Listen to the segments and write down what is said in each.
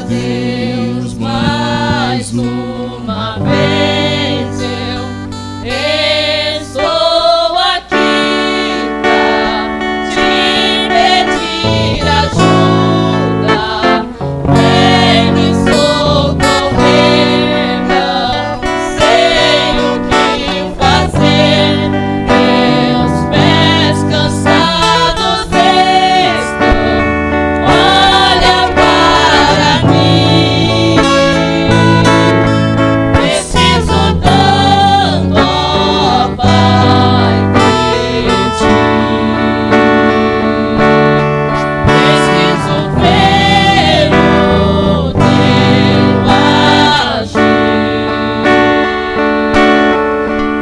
Deus, mais uma vez eu estou aqui pra te pedir ajuda. Vem me socorrer, não sei o que fazer. Meus pés cansados estão, olha para mim. Preciso tanto, ó Pai, de ti. Preciso ver o teu agir.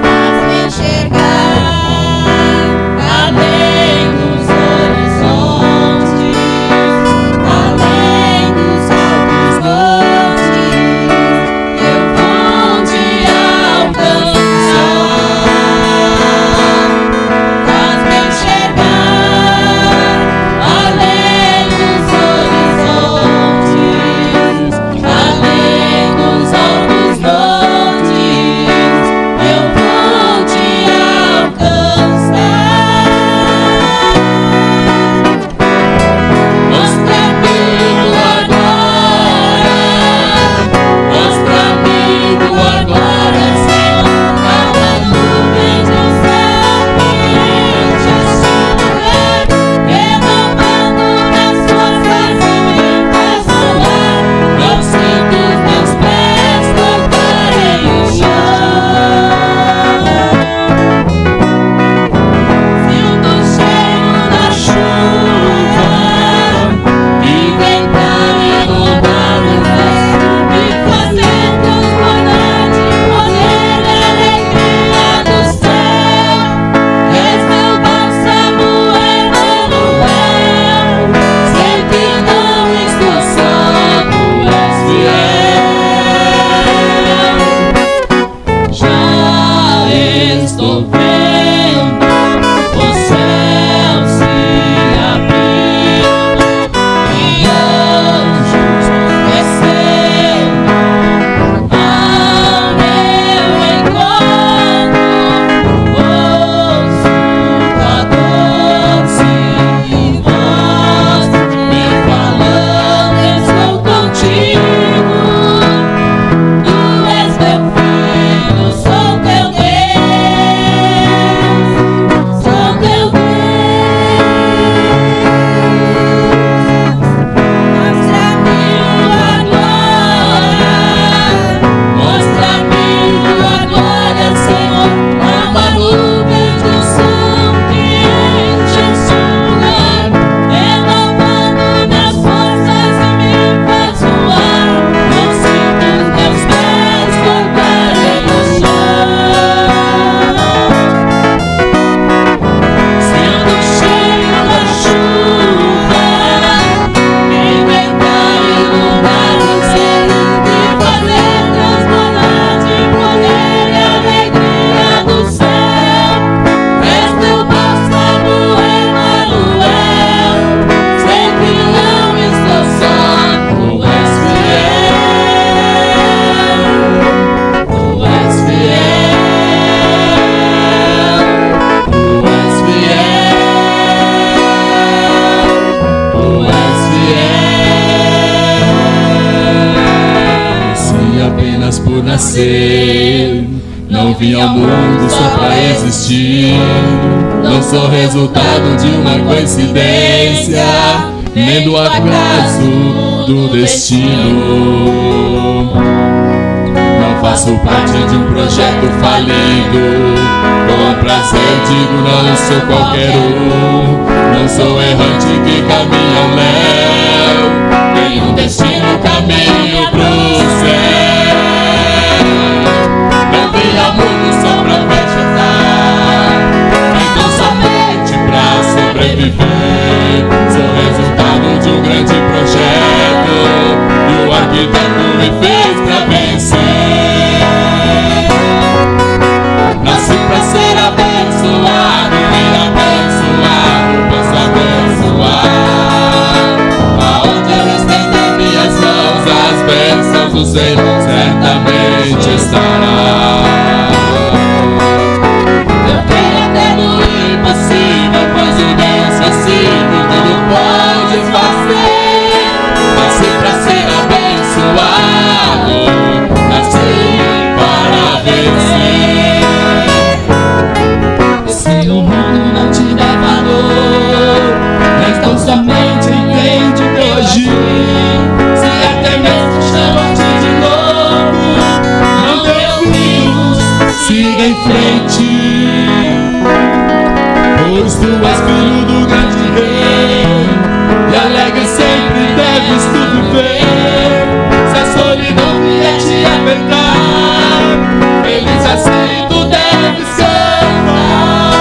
Faz-me enxergar além dos horizontes, além dos altos montes. Eu vou te alcançar. Faz-me enxergar além dos horizontes, além dos altos montes. Eu vou te alcançar. Mostra-me tua glória, mostra-me tua glória, Senhor. Calma nuvem do céu, preenche este lugar, renovando minhas forças e me faz voar. Não sinto os meus pés tocarem o chão. Sinto o cheiro da chuva que vem pra inundar o resto, me fazer transbordar de poder e alegria do céu. És meu bálsamo, Emanuel. Sei que não estou só, tu és fiel. Já estou vendo o céu se abrindo e anjos descendo ao meu encontro. Ouço tua doce voz me falando: estou contigo. Tu és meu filho, sou teu Deus, sou teu Deus. Mostra-me tua glória, mostra-me tua glória, Senhor. Uma nuvem de unção que enche este lugar, renovando minhas forças e me faz voar. Não sinto os meus pés tocarem o chão. Sinto o cheiro da chuva que vem pra inundar o céu, me fazer transbordar de poder e alegria do céu. És meu bálsamo, Emanuel. Sei que não estou só, tu és fiel. Tu és fiel. Tu és fiel. Tu és fiel. Se apenas por nascer não vim ao mundo só pra existir, não sou resultado de uma coincidência, nem do acaso do destino. Não faço parte de um projeto falido, com prazer digo não sou qualquer um. Não sou errante que caminha ao léu, tenho um destino, caminho pro céu. Não vim ao mundo só pra vegetar, então somente pra sobreviver. Sou resultado de um grande projeto, e o arquiteto me fez pra vencer. Nasci pra ser abençoado e abençoado, posso abençoar. Aonde eu estender minhas mãos, do Senhor certamente estará. Eu creio até no impossível, pois o Deus vencido tudo pode fazer. Nasci pra ser abençoado, nasci para vencer. Se o mundo não te der valor, então somente entende hoje. Se até mesmo chamam-te de louco, não dê ouvidos, siga em frente. Pois tu és filho do grande rei, e alegre sempre deves tu viver. Se a solidão vier te apertar, feliz assim tu deves cantar.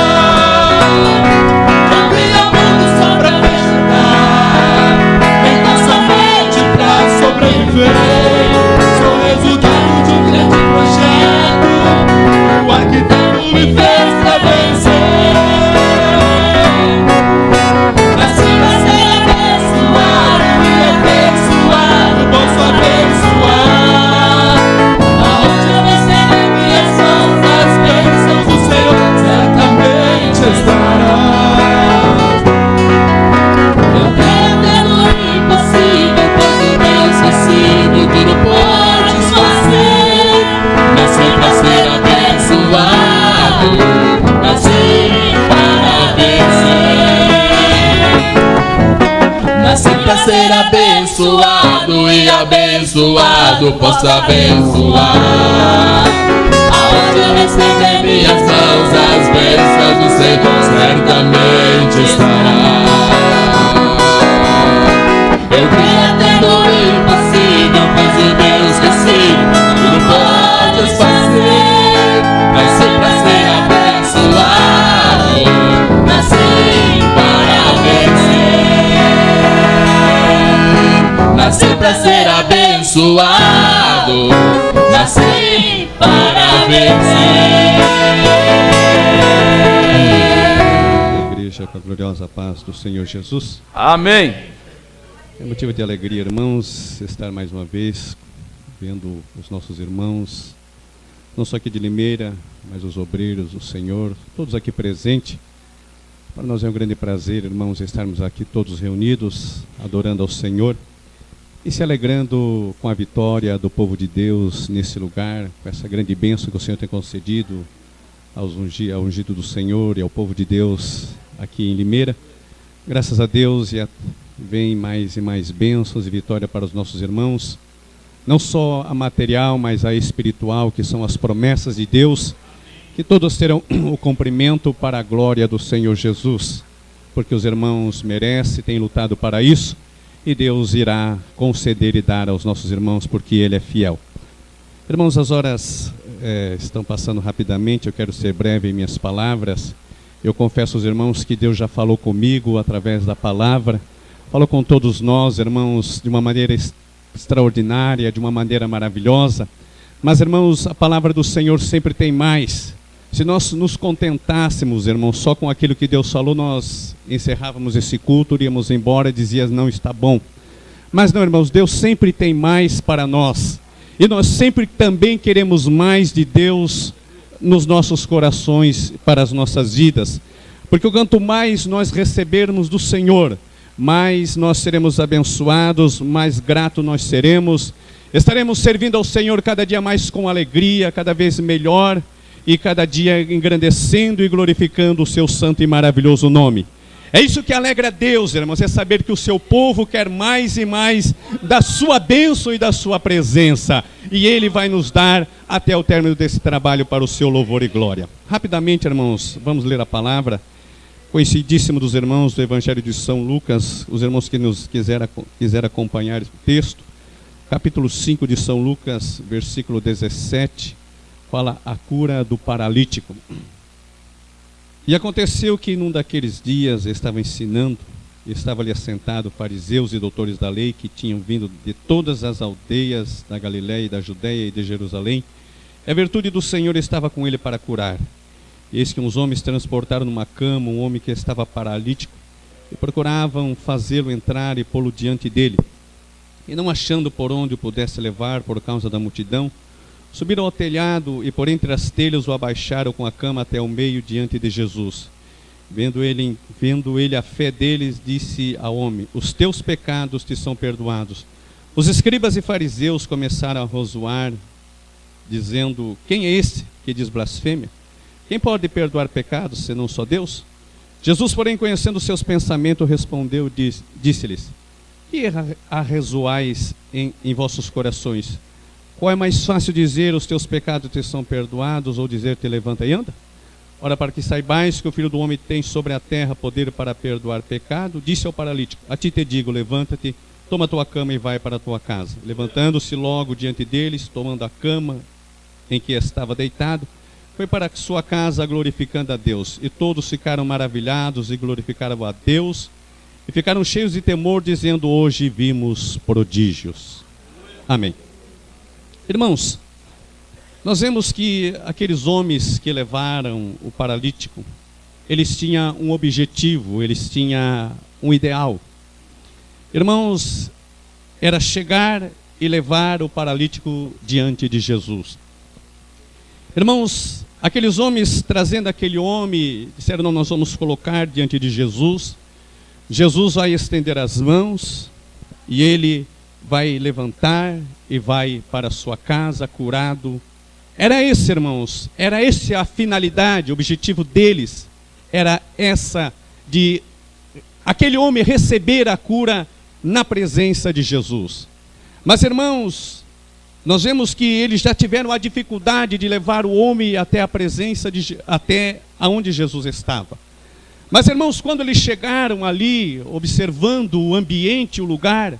Não cria o mundo só pra fechar, então somente pra sobreviver. Sou resultado de um grande projeto, o arquiteto me fez pra vencer. Nasci pra ser abençoado e abençoado, posso abençoar. Aonde eu receber minhas mãos, as bênçãos do Senhor certamente estará. Eu creio até no impossível, pois o Deus vencido tudo pode fazer. Nasci pra ser abençoado, nasci para vencer. Nasci pra ser abençoado e abençoado posso abençoar. Aonde eu receber minhas mãos, as bênçãos do Senhor certamente estará. Eu creio até no impossível, pois o Deus vencido tudo pode fazer. Nasci pra ser abençoado, nasci para vencer. Nasci pra ser abençoado, nasci para vencer. Igreja, com a gloriosa paz do Senhor Jesus. Amém. É motivo de alegria, irmãos, estar mais uma vez vendo os nossos irmãos, não só aqui de Limeira, mas os obreiros, o Senhor, todos aqui presentes. Para nós é um grande prazer, irmãos, estarmos aqui todos reunidos, adorando ao Senhor e se alegrando com a vitória do povo de Deus nesse lugar, com essa grande bênção que o Senhor tem concedido ao ungido do Senhor e ao povo de Deus aqui em Limeira. Graças a Deus vem mais e mais bênçãos e vitória para os nossos irmãos, não só a material, mas a espiritual, que são as promessas de Deus, que todos terão o cumprimento para a glória do Senhor Jesus, porque os irmãos merecem, têm lutado para isso, e Deus irá conceder e dar aos nossos irmãos, porque Ele é fiel. Irmãos, as horas estão passando rapidamente, eu quero ser breve em minhas palavras. Eu confesso aos irmãos que Deus já falou comigo através da palavra, falou com todos nós, irmãos, de uma maneira extraordinária, de uma maneira maravilhosa. Mas, irmãos, a palavra do Senhor sempre tem mais. Se nós nos contentássemos, irmãos, só com aquilo que Deus falou, nós encerrávamos esse culto, iríamos embora e dizíamos, não está bom. Mas não, irmãos, Deus sempre tem mais para nós. E nós sempre também queremos mais de Deus nos nossos corações, para as nossas vidas. Porque quanto mais nós recebermos do Senhor, mais nós seremos abençoados, mais grato nós seremos. Estaremos servindo ao Senhor cada dia mais com alegria, cada vez melhor, e cada dia engrandecendo e glorificando o seu santo e maravilhoso nome. É isso que alegra a Deus, irmãos, é saber que o seu povo quer mais e mais da sua bênção e da sua presença. E Ele vai nos dar até o término desse trabalho para o seu louvor e glória. Rapidamente, irmãos, vamos ler a palavra. Conhecidíssimo dos irmãos do Evangelho de São Lucas, os irmãos que nos quiser acompanhar o texto. Capítulo 5 de São Lucas, versículo 17, fala a cura do paralítico. E aconteceu que num daqueles dias estava ensinando, estava ali assentado fariseus e doutores da lei que tinham vindo de todas as aldeias da Galiléia e da Judéia e de Jerusalém. A virtude do Senhor estava com ele para curar. Eis que uns homens transportaram numa cama um homem que estava paralítico e procuravam fazê-lo entrar e pô-lo diante dele. e não achando por onde o pudesse levar por causa da multidão, subiram ao telhado e por entre as telhas o abaixaram com a cama até o meio diante de Jesus. Vendo ele a fé deles, disse ao homem: os teus pecados te são perdoados. Os escribas e fariseus começaram a rozoar, dizendo: quem é esse que diz blasfêmia? Quem pode perdoar pecados, senão só Deus? Jesus, porém, conhecendo seus pensamentos, respondeu, disse-lhes: que arrezoais em vossos corações? Qual é mais fácil dizer, os teus pecados te são perdoados, ou dizer, te levanta e anda? Ora, para que saibais que o Filho do Homem tem sobre a terra poder para perdoar pecado, disse ao paralítico: a ti te digo, levanta-te, toma tua cama e vai para a tua casa. Levantando-se logo diante deles, tomando a cama em que estava deitado, foi para sua casa glorificando a Deus. E todos ficaram maravilhados e glorificaram a Deus, e ficaram cheios de temor, dizendo: hoje vimos prodígios. Amém. Irmãos, nós vemos que aqueles homens que levaram o paralítico, eles tinham um objetivo, eles tinham um ideal. Irmãos, era chegar e levar o paralítico diante de Jesus. Irmãos, aqueles homens trazendo aquele homem, disseram: não, nós vamos colocar diante de Jesus. Jesus vai estender as mãos e ele vai levantar e vai para a sua casa curado. Era esse, irmãos, era essa a finalidade, o objetivo deles. Era essa, de aquele homem receber a cura na presença de Jesus. Mas, irmãos, nós vemos que eles já tiveram a dificuldade de levar o homem até a presença, até aonde Jesus estava. Mas, irmãos, quando eles chegaram ali, observando o ambiente, o lugar,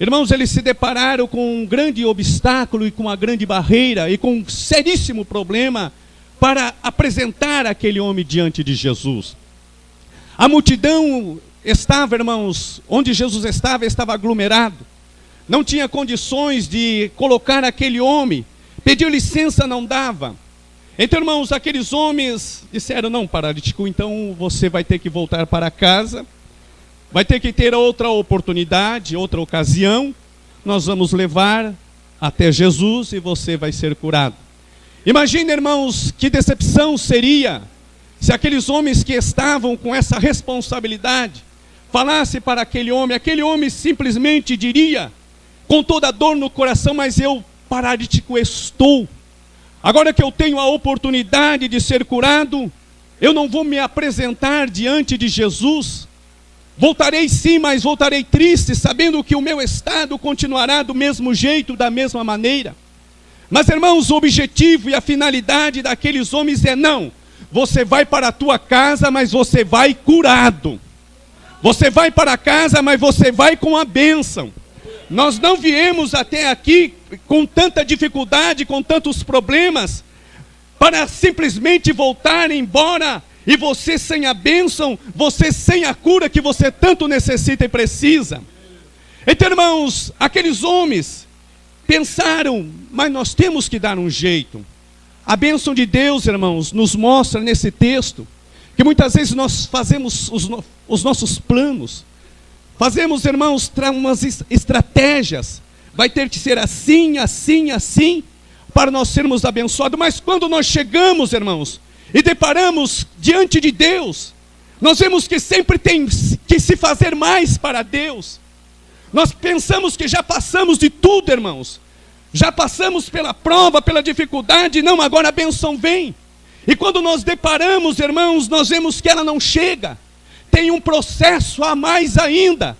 irmãos, eles se depararam com um grande obstáculo e com uma grande barreira e com um seríssimo problema para apresentar aquele homem diante de Jesus. A multidão estava, irmãos, onde Jesus estava aglomerado. Não tinha condições de colocar aquele homem. Pediu licença, não dava. Então, irmãos, aqueles homens disseram: não, paralítico, então você vai ter que voltar para casa. Vai ter que ter outra oportunidade, outra ocasião. Nós vamos levar até Jesus e você vai ser curado. Imagina, irmãos, que decepção seria se aqueles homens que estavam com essa responsabilidade falasse para aquele homem simplesmente diria, com toda a dor no coração: mas eu, paralítico, estou. Agora que eu tenho a oportunidade de ser curado, eu não vou me apresentar diante de Jesus. Voltarei sim, mas voltarei triste, sabendo que o meu estado continuará do mesmo jeito, da mesma maneira. Mas, irmãos, o objetivo e a finalidade daqueles homens é: não, você vai para a tua casa, mas você vai curado. Você vai para casa, mas você vai com a bênção. Nós não viemos até aqui com tanta dificuldade, com tantos problemas, para simplesmente voltar embora e você sem a bênção, você sem a cura que você tanto necessita e precisa. Então, irmãos, aqueles homens pensaram: mas nós temos que dar um jeito. A bênção de Deus, irmãos, nos mostra nesse texto que muitas vezes nós fazemos os nossos planos. Fazemos, irmãos, umas estratégias. Vai ter que ser assim, assim, assim, para nós sermos abençoados. Mas quando nós chegamos, irmãos, e deparamos diante de Deus, nós vemos que sempre tem que se fazer mais para Deus. Nós pensamos que já passamos de tudo, irmãos. Já passamos pela prova, pela dificuldade. Não, agora a bênção vem. E quando nós deparamos, irmãos, nós vemos que ela não chega. Tem um processo a mais ainda.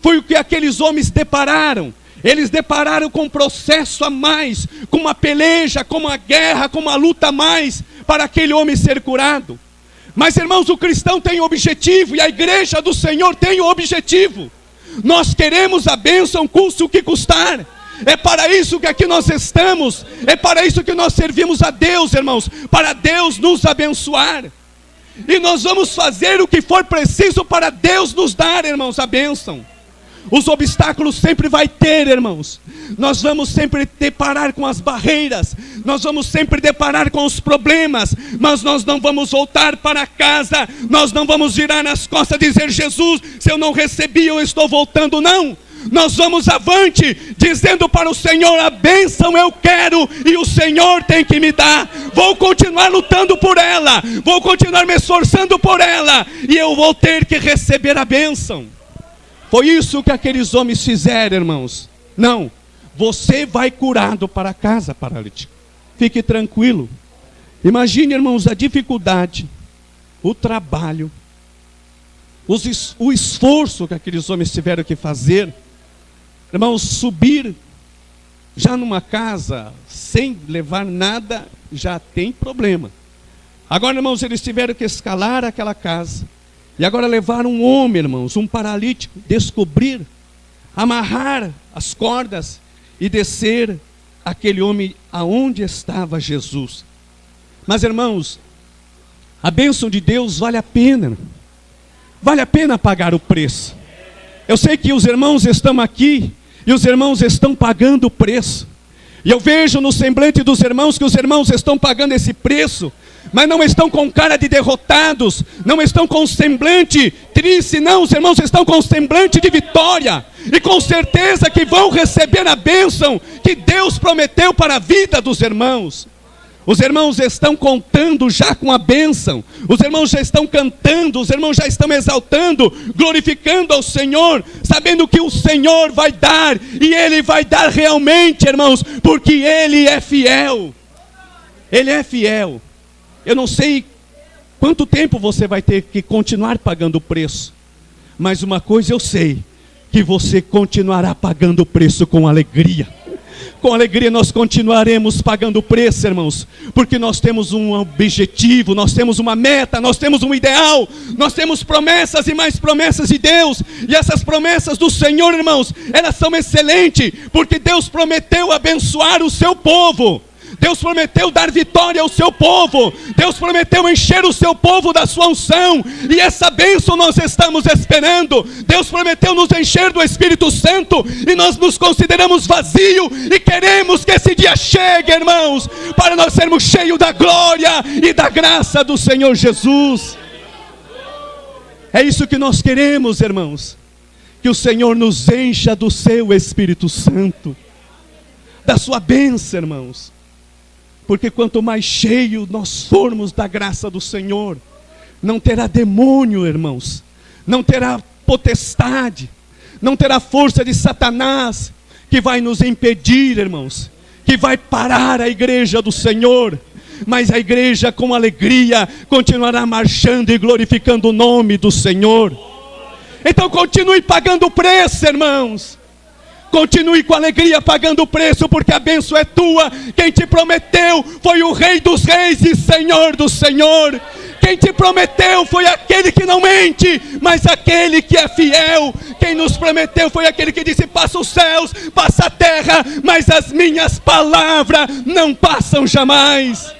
Foi o que aqueles homens depararam. Eles depararam com um processo a mais, com uma peleja, com uma guerra, com uma luta a mais, para aquele homem ser curado. Mas, irmãos, o cristão tem objetivo, e a igreja do Senhor tem o objetivo. Nós queremos a bênção, custe o que custar. É para isso que aqui nós estamos. É para isso que nós servimos a Deus, irmãos. Para Deus nos abençoar. E nós vamos fazer o que for preciso para Deus nos dar, irmãos, a bênção. Os obstáculos sempre vai ter, irmãos. Nós vamos sempre deparar com as barreiras. Nós vamos sempre deparar com os problemas. Mas nós não vamos voltar para casa. Nós não vamos virar nas costas e dizer: Jesus, se eu não recebi, eu estou voltando. Não. nós vamos avante, dizendo para o Senhor: a bênção eu quero e o Senhor tem que me dar. Vou continuar lutando por ela, vou continuar me esforçando por ela, e eu vou ter que receber a bênção. Foi isso que aqueles homens fizeram, irmãos. Não, você vai curado para casa, paralítico. Fique tranquilo. Imagine, irmãos, a dificuldade, o trabalho, o esforço que aqueles homens tiveram que fazer. Irmãos, subir já numa casa sem levar nada já tem problema. Agora, irmãos, eles tiveram que escalar aquela casa. E agora levar um homem, irmãos, um paralítico, descobrir, amarrar as cordas e descer aquele homem aonde estava Jesus. Mas, irmãos, a bênção de Deus vale a pena. Vale a pena pagar o preço. Eu sei que os irmãos estão aqui e os irmãos estão pagando o preço. E eu vejo no semblante dos irmãos que os irmãos estão pagando esse preço, mas não estão com cara de derrotados, não estão com semblante triste, não, os irmãos estão com semblante de vitória, e com certeza que vão receber a bênção que Deus prometeu para a vida dos irmãos. Os irmãos estão contando já com a bênção, os irmãos já estão cantando, os irmãos já estão exaltando, glorificando ao Senhor, sabendo que o Senhor vai dar, e Ele vai dar realmente, irmãos, porque Ele é fiel. Ele é fiel. Eu não sei quanto tempo você vai ter que continuar pagando o preço, mas uma coisa eu sei, que você continuará pagando o preço com alegria. Com alegria nós continuaremos pagando o preço, irmãos, porque nós temos um objetivo, nós temos uma meta, nós temos um ideal, nós temos promessas e mais promessas de Deus, e essas promessas do Senhor, irmãos, elas são excelentes, porque Deus prometeu abençoar o seu povo. Deus prometeu dar vitória ao seu povo. Deus prometeu encher o seu povo da sua unção. E essa bênção nós estamos esperando. Deus prometeu nos encher do Espírito Santo. E nós nos consideramos vazios. E queremos que esse dia chegue, irmãos, para nós sermos cheios da glória e da graça do Senhor Jesus. É isso que nós queremos, irmãos. Que o Senhor nos encha do seu Espírito Santo, da sua bênção, irmãos. Porque quanto mais cheio nós formos da graça do Senhor, não terá demônio, irmãos, não terá potestade, não terá força de Satanás que vai nos impedir, irmãos, que vai parar a igreja do Senhor. Mas a igreja com alegria continuará marchando e glorificando o nome do Senhor. Então continue pagando o preço, irmãos. Continue com alegria pagando o preço, porque a bênção é tua. Quem te prometeu foi o Rei dos Reis e Senhor do Senhor. Quem te prometeu foi aquele que não mente, mas aquele que é fiel. Quem nos prometeu foi aquele que disse: passa os céus, passa a terra, mas as minhas palavras não passam jamais.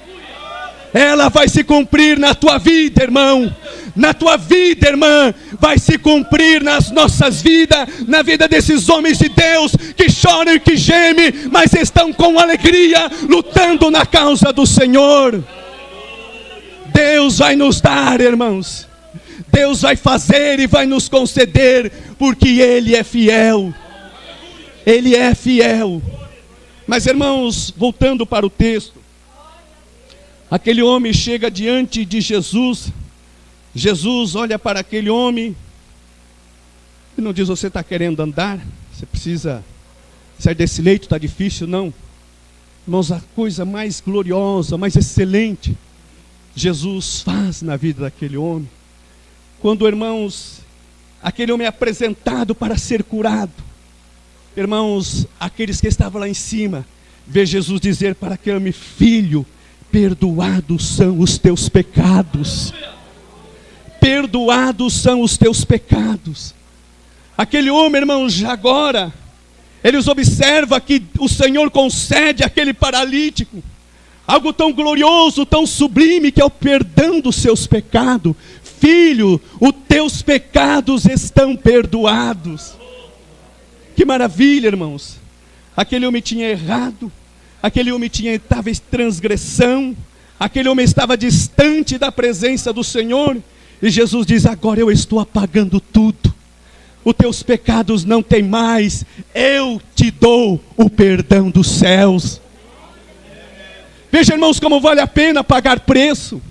Ela vai se cumprir na tua vida, irmão. Na tua vida, irmã, vai se cumprir nas nossas vidas, na vida desses homens de Deus que choram e que gemem, mas estão com alegria, lutando na causa do Senhor. Deus vai nos dar, irmãos. Deus vai fazer e vai nos conceder, porque Ele é fiel. Ele é fiel. Mas, irmãos, voltando para o texto, aquele homem chega diante de Jesus. Jesus olha para aquele homem e não diz: você está querendo andar? Você precisa sair desse leito, está difícil? Não. Irmãos, a coisa mais gloriosa, mais excelente, Jesus faz na vida daquele homem. Quando, irmãos, aquele homem é apresentado para ser curado, irmãos, aqueles que estavam lá em cima, vê Jesus dizer para aquele homem: filho, perdoados são os teus pecados. Perdoados são os teus pecados. Aquele homem, irmãos, já agora, eles observam que o Senhor concede àquele paralítico algo tão glorioso, tão sublime, que é o perdão dos seus pecados. Filho, os teus pecados estão perdoados. Que maravilha, irmãos. Aquele homem tinha errado, aquele homem estava em transgressão, aquele homem estava distante da presença do Senhor. E Jesus diz: agora eu estou apagando tudo. os teus pecados não tem mais, eu te dou o perdão dos céus. Veja, irmãos, como vale a pena pagar preço.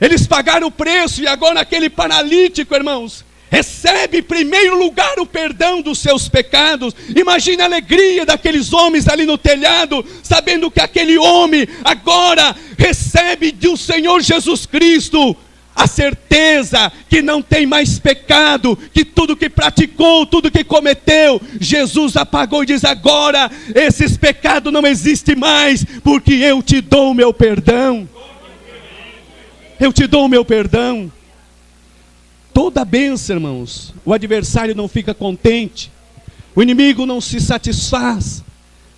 Eles pagaram o preço e agora aquele paralítico, irmãos, recebe em primeiro lugar o perdão dos seus pecados. Imagine a alegria daqueles homens ali no telhado, sabendo que aquele homem agora recebe do Senhor Jesus Cristo a certeza que não tem mais pecado, que tudo que praticou, tudo que cometeu, Jesus apagou e diz: agora esses pecados não existem mais, porque eu te dou o meu perdão. Eu te dou o meu perdão. Toda bênção, irmãos, o adversário não fica contente, o inimigo não se satisfaz.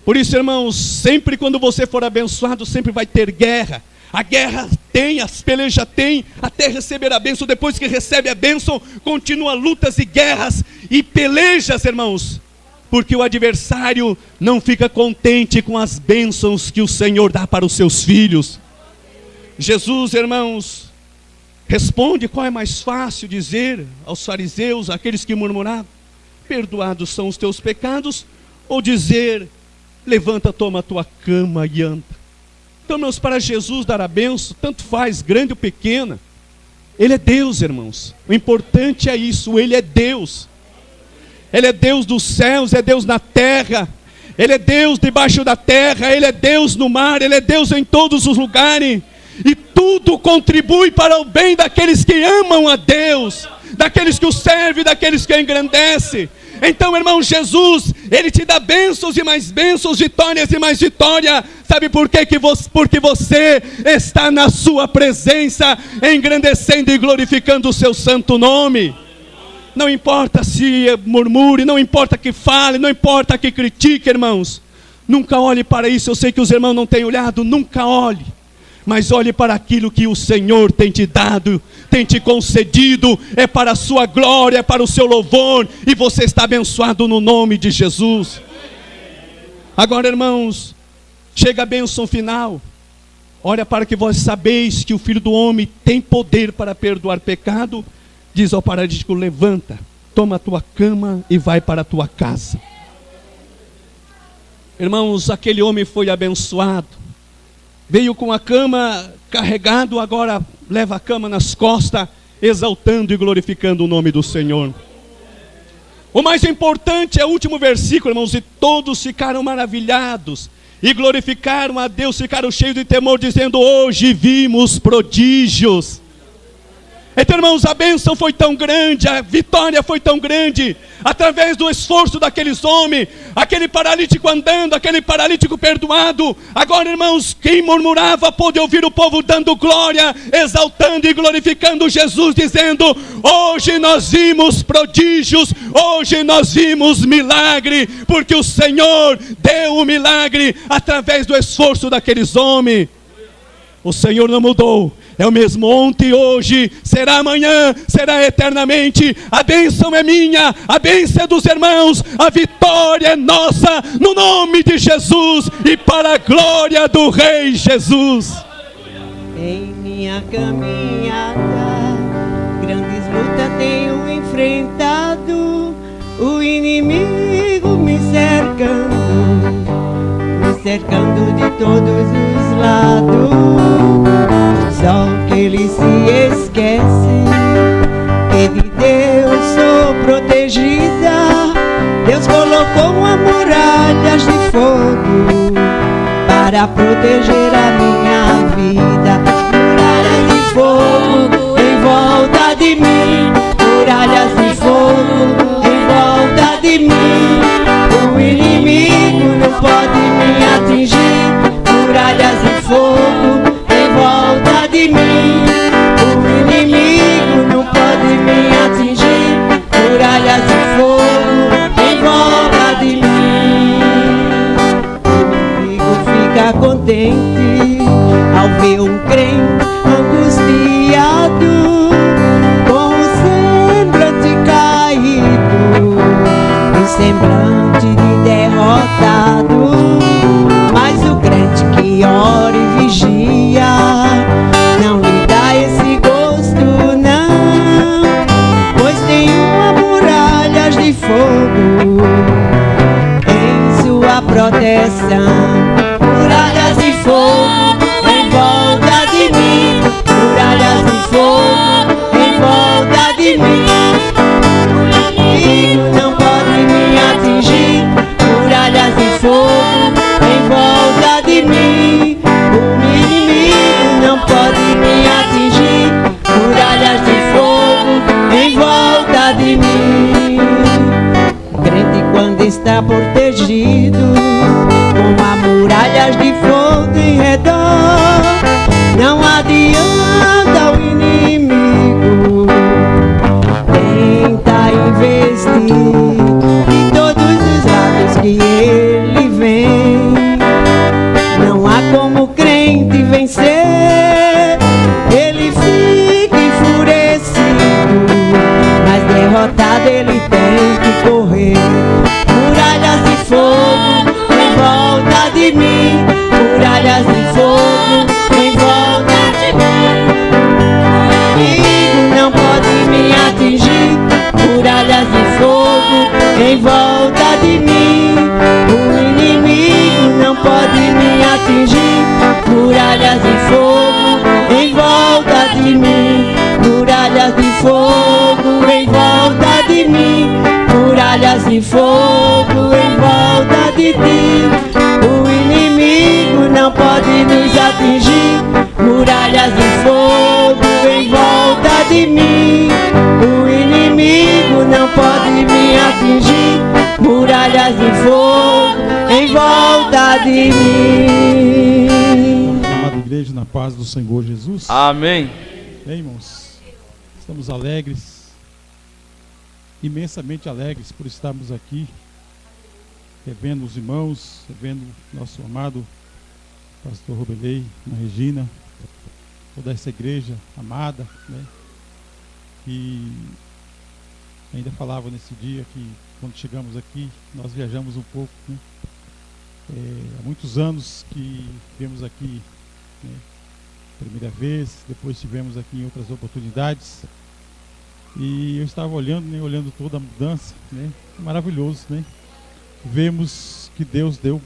Por isso, irmãos, sempre quando você for abençoado, sempre vai ter guerra. A guerra tem, as pelejas tem, até receber a bênção. Depois que recebe a bênção, continua lutas e guerras e pelejas, irmãos, porque o adversário não fica contente com as bênçãos que o Senhor dá para os seus filhos. Jesus, irmãos, responde: qual é mais fácil dizer aos fariseus, aqueles que murmuravam: perdoados são os teus pecados, ou dizer: levanta, toma a tua cama e anda? Então, irmãos, para Jesus dar a bênção, tanto faz, grande ou pequena, Ele é Deus, irmãos. O importante é isso, Ele é Deus. Ele é Deus dos céus, é Deus na terra, Ele é Deus debaixo da terra, Ele é Deus no mar, Ele é Deus em todos os lugares. E tudo contribui para o bem daqueles que amam a Deus, daqueles que o servem, daqueles que o engrandecem. Então, irmão, Jesus, Ele te dá bênçãos e mais bênçãos, vitórias e mais vitória. Sabe por quê? Porque você está na sua presença, engrandecendo e glorificando o seu santo nome. Não importa se murmure, não importa que fale, não importa que critique, irmãos. Nunca olhe para isso. Eu sei que os irmãos não têm olhado, nunca olhe. Mas olhe para aquilo que o Senhor tem te dado, tem te concedido, é para a sua glória, é para o seu louvor, e você está abençoado no nome de Jesus. Agora, irmãos, chega a bênção final. Olha, para que vós sabeis que o Filho do Homem tem poder para perdoar pecado, diz ao paralítico: levanta, toma a tua cama e vai para a tua casa. Irmãos, aquele homem foi abençoado. Veio com a cama carregado, agora leva a cama nas costas, exaltando e glorificando o nome do Senhor. O mais importante é o último versículo, irmãos: e todos ficaram maravilhados e glorificaram a Deus, ficaram cheios de temor, dizendo: hoje vimos prodígios. Então, irmãos, a bênção foi tão grande, a vitória foi tão grande, através do esforço daqueles homens, aquele paralítico andando, aquele paralítico perdoado. Agora, irmãos, quem murmurava pôde ouvir o povo dando glória, exaltando e glorificando Jesus, dizendo: hoje nós vimos prodígios, hoje nós vimos milagre, porque o Senhor deu o milagre através do esforço daqueles homens. O Senhor não mudou, é o mesmo ontem, hoje, será amanhã, será eternamente. A bênção é minha, a bênção é dos irmãos, a vitória é nossa, no nome de Jesus e para a glória do Rei Jesus. Em minha caminhada, grandes lutas tenho enfrentado, o inimigo me cercando de todos os lados. Só que ele se esquece que de Deus sou protegida. Deus colocou uma muralha de fogo para proteger a minha vida. Muralhas de fogo em volta de mim, muralhas de fogo em volta de mim. O inimigo não pode me atingir, muralhas de fogo em volta de mim. O inimigo não pode me atingir, muralhas de fogo em volta de mim. O inimigo fica contente ao ver um crente angustiado, com o semblante caído, um semblante de derrotado. Mas o crente que ora e vigia não lhe dá esse gosto, não, pois tem uma muralha proteção. Muralhas de fogo em volta de mim, muralhas de fogo em volta de mim. O inimigo não pode me atingir, muralhas de fogo em volta de mim. O inimigo não pode me atingir, muralhas de fogo em volta de mim. Crente quando está protegido, com as muralhas de fogo em redor, não adianta o inimigo tenta investir de todos os lados que ele vem. Não há como crente vencer, ele fica enfurecido, mas derrotado ele tem que correr. Muralhas de fogo em volta de mim, muralhas de fogo em volta de mim. O inimigo não pode me atingir, muralhas de fogo em volta de mim. O inimigo não pode me atingir, muralhas de fogo em volta de mim. Muralhas de fogo em volta de mim, muralhas de fogo em volta de ti. O inimigo não pode nos atingir, muralhas de fogo em volta de mim. O inimigo não pode me atingir, muralhas de fogo em volta de mim. Amada igreja, na paz do Senhor Jesus. Amém. Bem, irmãos, estamos alegres, imensamente alegres por estarmos aqui, revendo os irmãos, revendo nosso amado pastor Robelei, a Regina, toda essa igreja amada, né? E ainda falava nesse dia que quando chegamos aqui, nós viajamos um pouco, né? Há muitos anos que viemos aqui, né? Primeira vez, depois estivemos aqui em outras oportunidades. E eu estava olhando, né, olhando toda a mudança, né? Maravilhoso, né? Vemos que Deus deu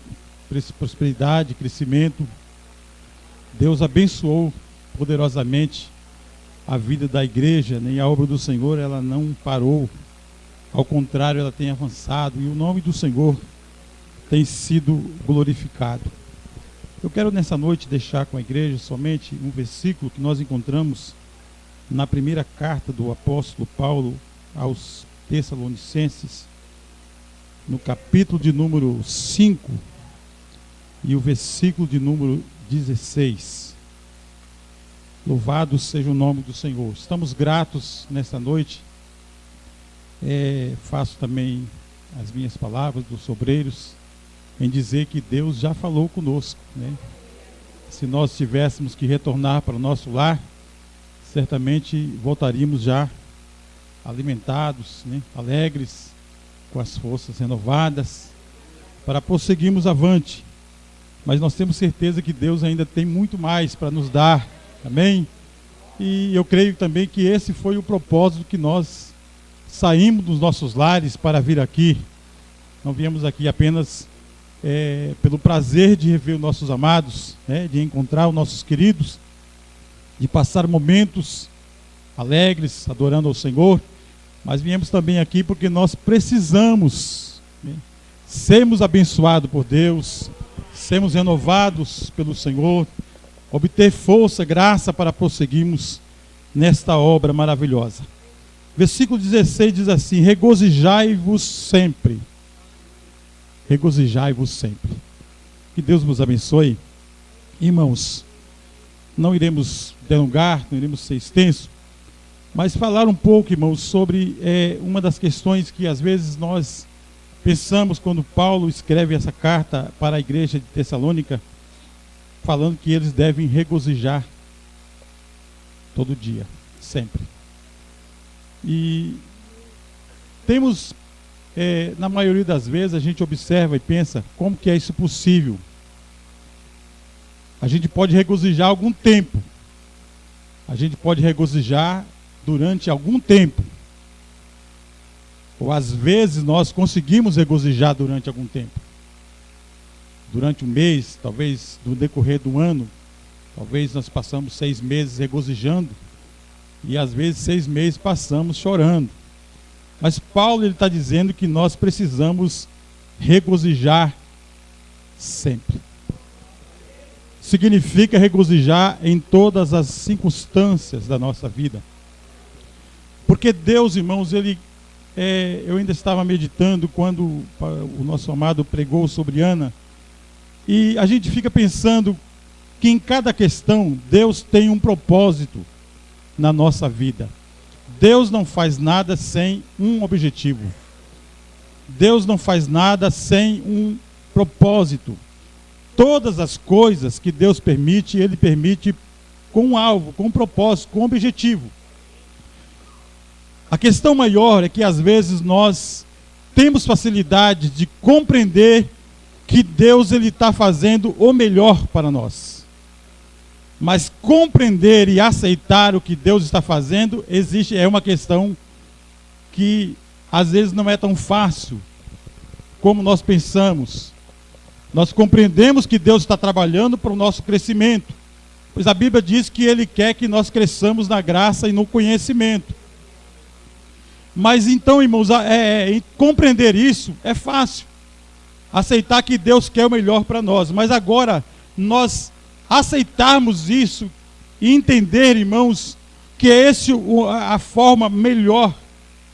prosperidade, crescimento. Deus abençoou poderosamente a vida da igreja, né? E a obra do Senhor, ela não parou. Ao contrário, ela tem avançado e o nome do Senhor tem sido glorificado. Eu quero nessa noite deixar com a igreja somente um versículo que nós encontramos na primeira carta do apóstolo Paulo aos Tessalonicenses, no capítulo de número 5 e o versículo de número 16. Louvado seja o nome do Senhor. Estamos gratos nesta noite. Faço também as minhas palavras dos obreiros em dizer que Deus já falou conosco, né? Se nós tivéssemos que retornar para o nosso lar, certamente voltaríamos já alimentados, né? Alegres, com as forças renovadas, para prosseguirmos avante. Mas nós temos certeza que Deus ainda tem muito mais para nos dar, amém? E eu creio também que esse foi o propósito que nós saímos dos nossos lares para vir aqui. Não viemos aqui apenas pelo prazer de rever os nossos amados, né? De encontrar os nossos queridos, de passar momentos alegres, adorando ao Senhor, mas viemos também aqui porque nós precisamos, né, sermos abençoados por Deus, sermos renovados pelo Senhor, obter força, graça para prosseguirmos nesta obra maravilhosa. Versículo 16 diz assim: regozijai-vos sempre. Regozijai-vos sempre. Que Deus nos abençoe. Irmãos, não iremos delongar, não iremos ser extenso, mas falar um pouco, irmãos, sobre uma das questões que às vezes nós pensamos quando Paulo escreve essa carta para a igreja de Tessalônica, falando que eles devem regozijar todo dia, sempre. E temos, na maioria das vezes, a gente observa e pensa, como que é isso possível? A gente pode regozijar algum tempo. A gente pode regozijar durante algum tempo. Ou às vezes nós conseguimos regozijar durante algum tempo. durante um mês, talvez no decorrer do ano, talvez nós passamos 6 meses regozijando, e às vezes 6 meses passamos chorando. Mas Paulo está dizendo que nós precisamos regozijar sempre. Significa regozijar em todas as circunstâncias da nossa vida. Porque Deus, irmãos, eu ainda estava meditando quando o nosso amado pregou sobre Ana, e a gente fica pensando que em cada questão Deus tem um propósito na nossa vida. Deus não faz nada sem um objetivo. Deus não faz nada sem um propósito. Todas as coisas que Deus permite, Ele permite com um alvo, com um propósito, com um objetivo. A questão maior é que às vezes nós temos facilidade de compreender que Deus está fazendo o melhor para nós. Mas compreender e aceitar o que Deus está fazendo é uma questão que às vezes não é tão fácil como nós pensamos. Nós compreendemos que Deus está trabalhando para o nosso crescimento, pois a Bíblia diz que Ele quer que nós cresçamos na graça e no conhecimento. Mas então, irmãos, compreender isso é fácil. Aceitar que Deus quer o melhor para nós. Mas agora, nós aceitarmos isso e entender, irmãos, que é essa a forma melhor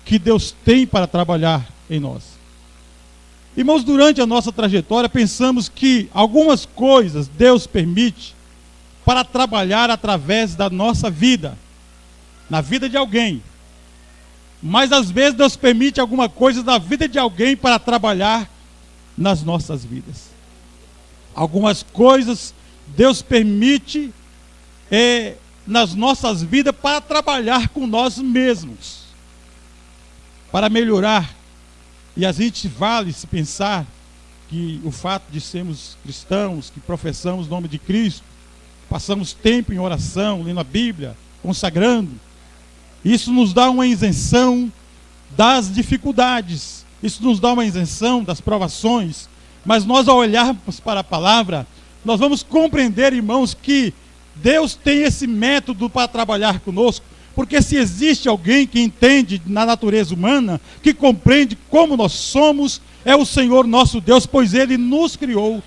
que Deus tem para trabalhar em nós. Irmãos, durante a nossa trajetória, pensamos que algumas coisas Deus permite para trabalhar através da nossa vida, na vida de alguém. Mas às vezes Deus permite alguma coisa na vida de alguém para trabalhar nas nossas vidas. Algumas coisas Deus permite nas nossas vidas para trabalhar com nós mesmos, para melhorar. E a gente vale se pensar que o fato de sermos cristãos, que professamos o nome de Cristo, passamos tempo em oração, lendo a Bíblia, consagrando, isso nos dá uma isenção das dificuldades, isso nos dá uma isenção das provações. Mas nós, ao olharmos para a palavra, nós vamos compreender, irmãos, que Deus tem esse método para trabalhar conosco. Porque se existe alguém que entende na natureza humana, que compreende como nós somos, é o Senhor nosso Deus, pois Ele nos criou.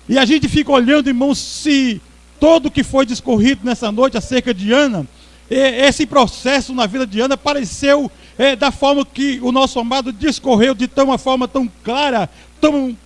E a gente fica olhando, irmãos, se todo o que foi discorrido nessa noite acerca de Ana, esse processo na vida de Ana pareceu da forma que o nosso amado discorreu, de uma forma tão clara,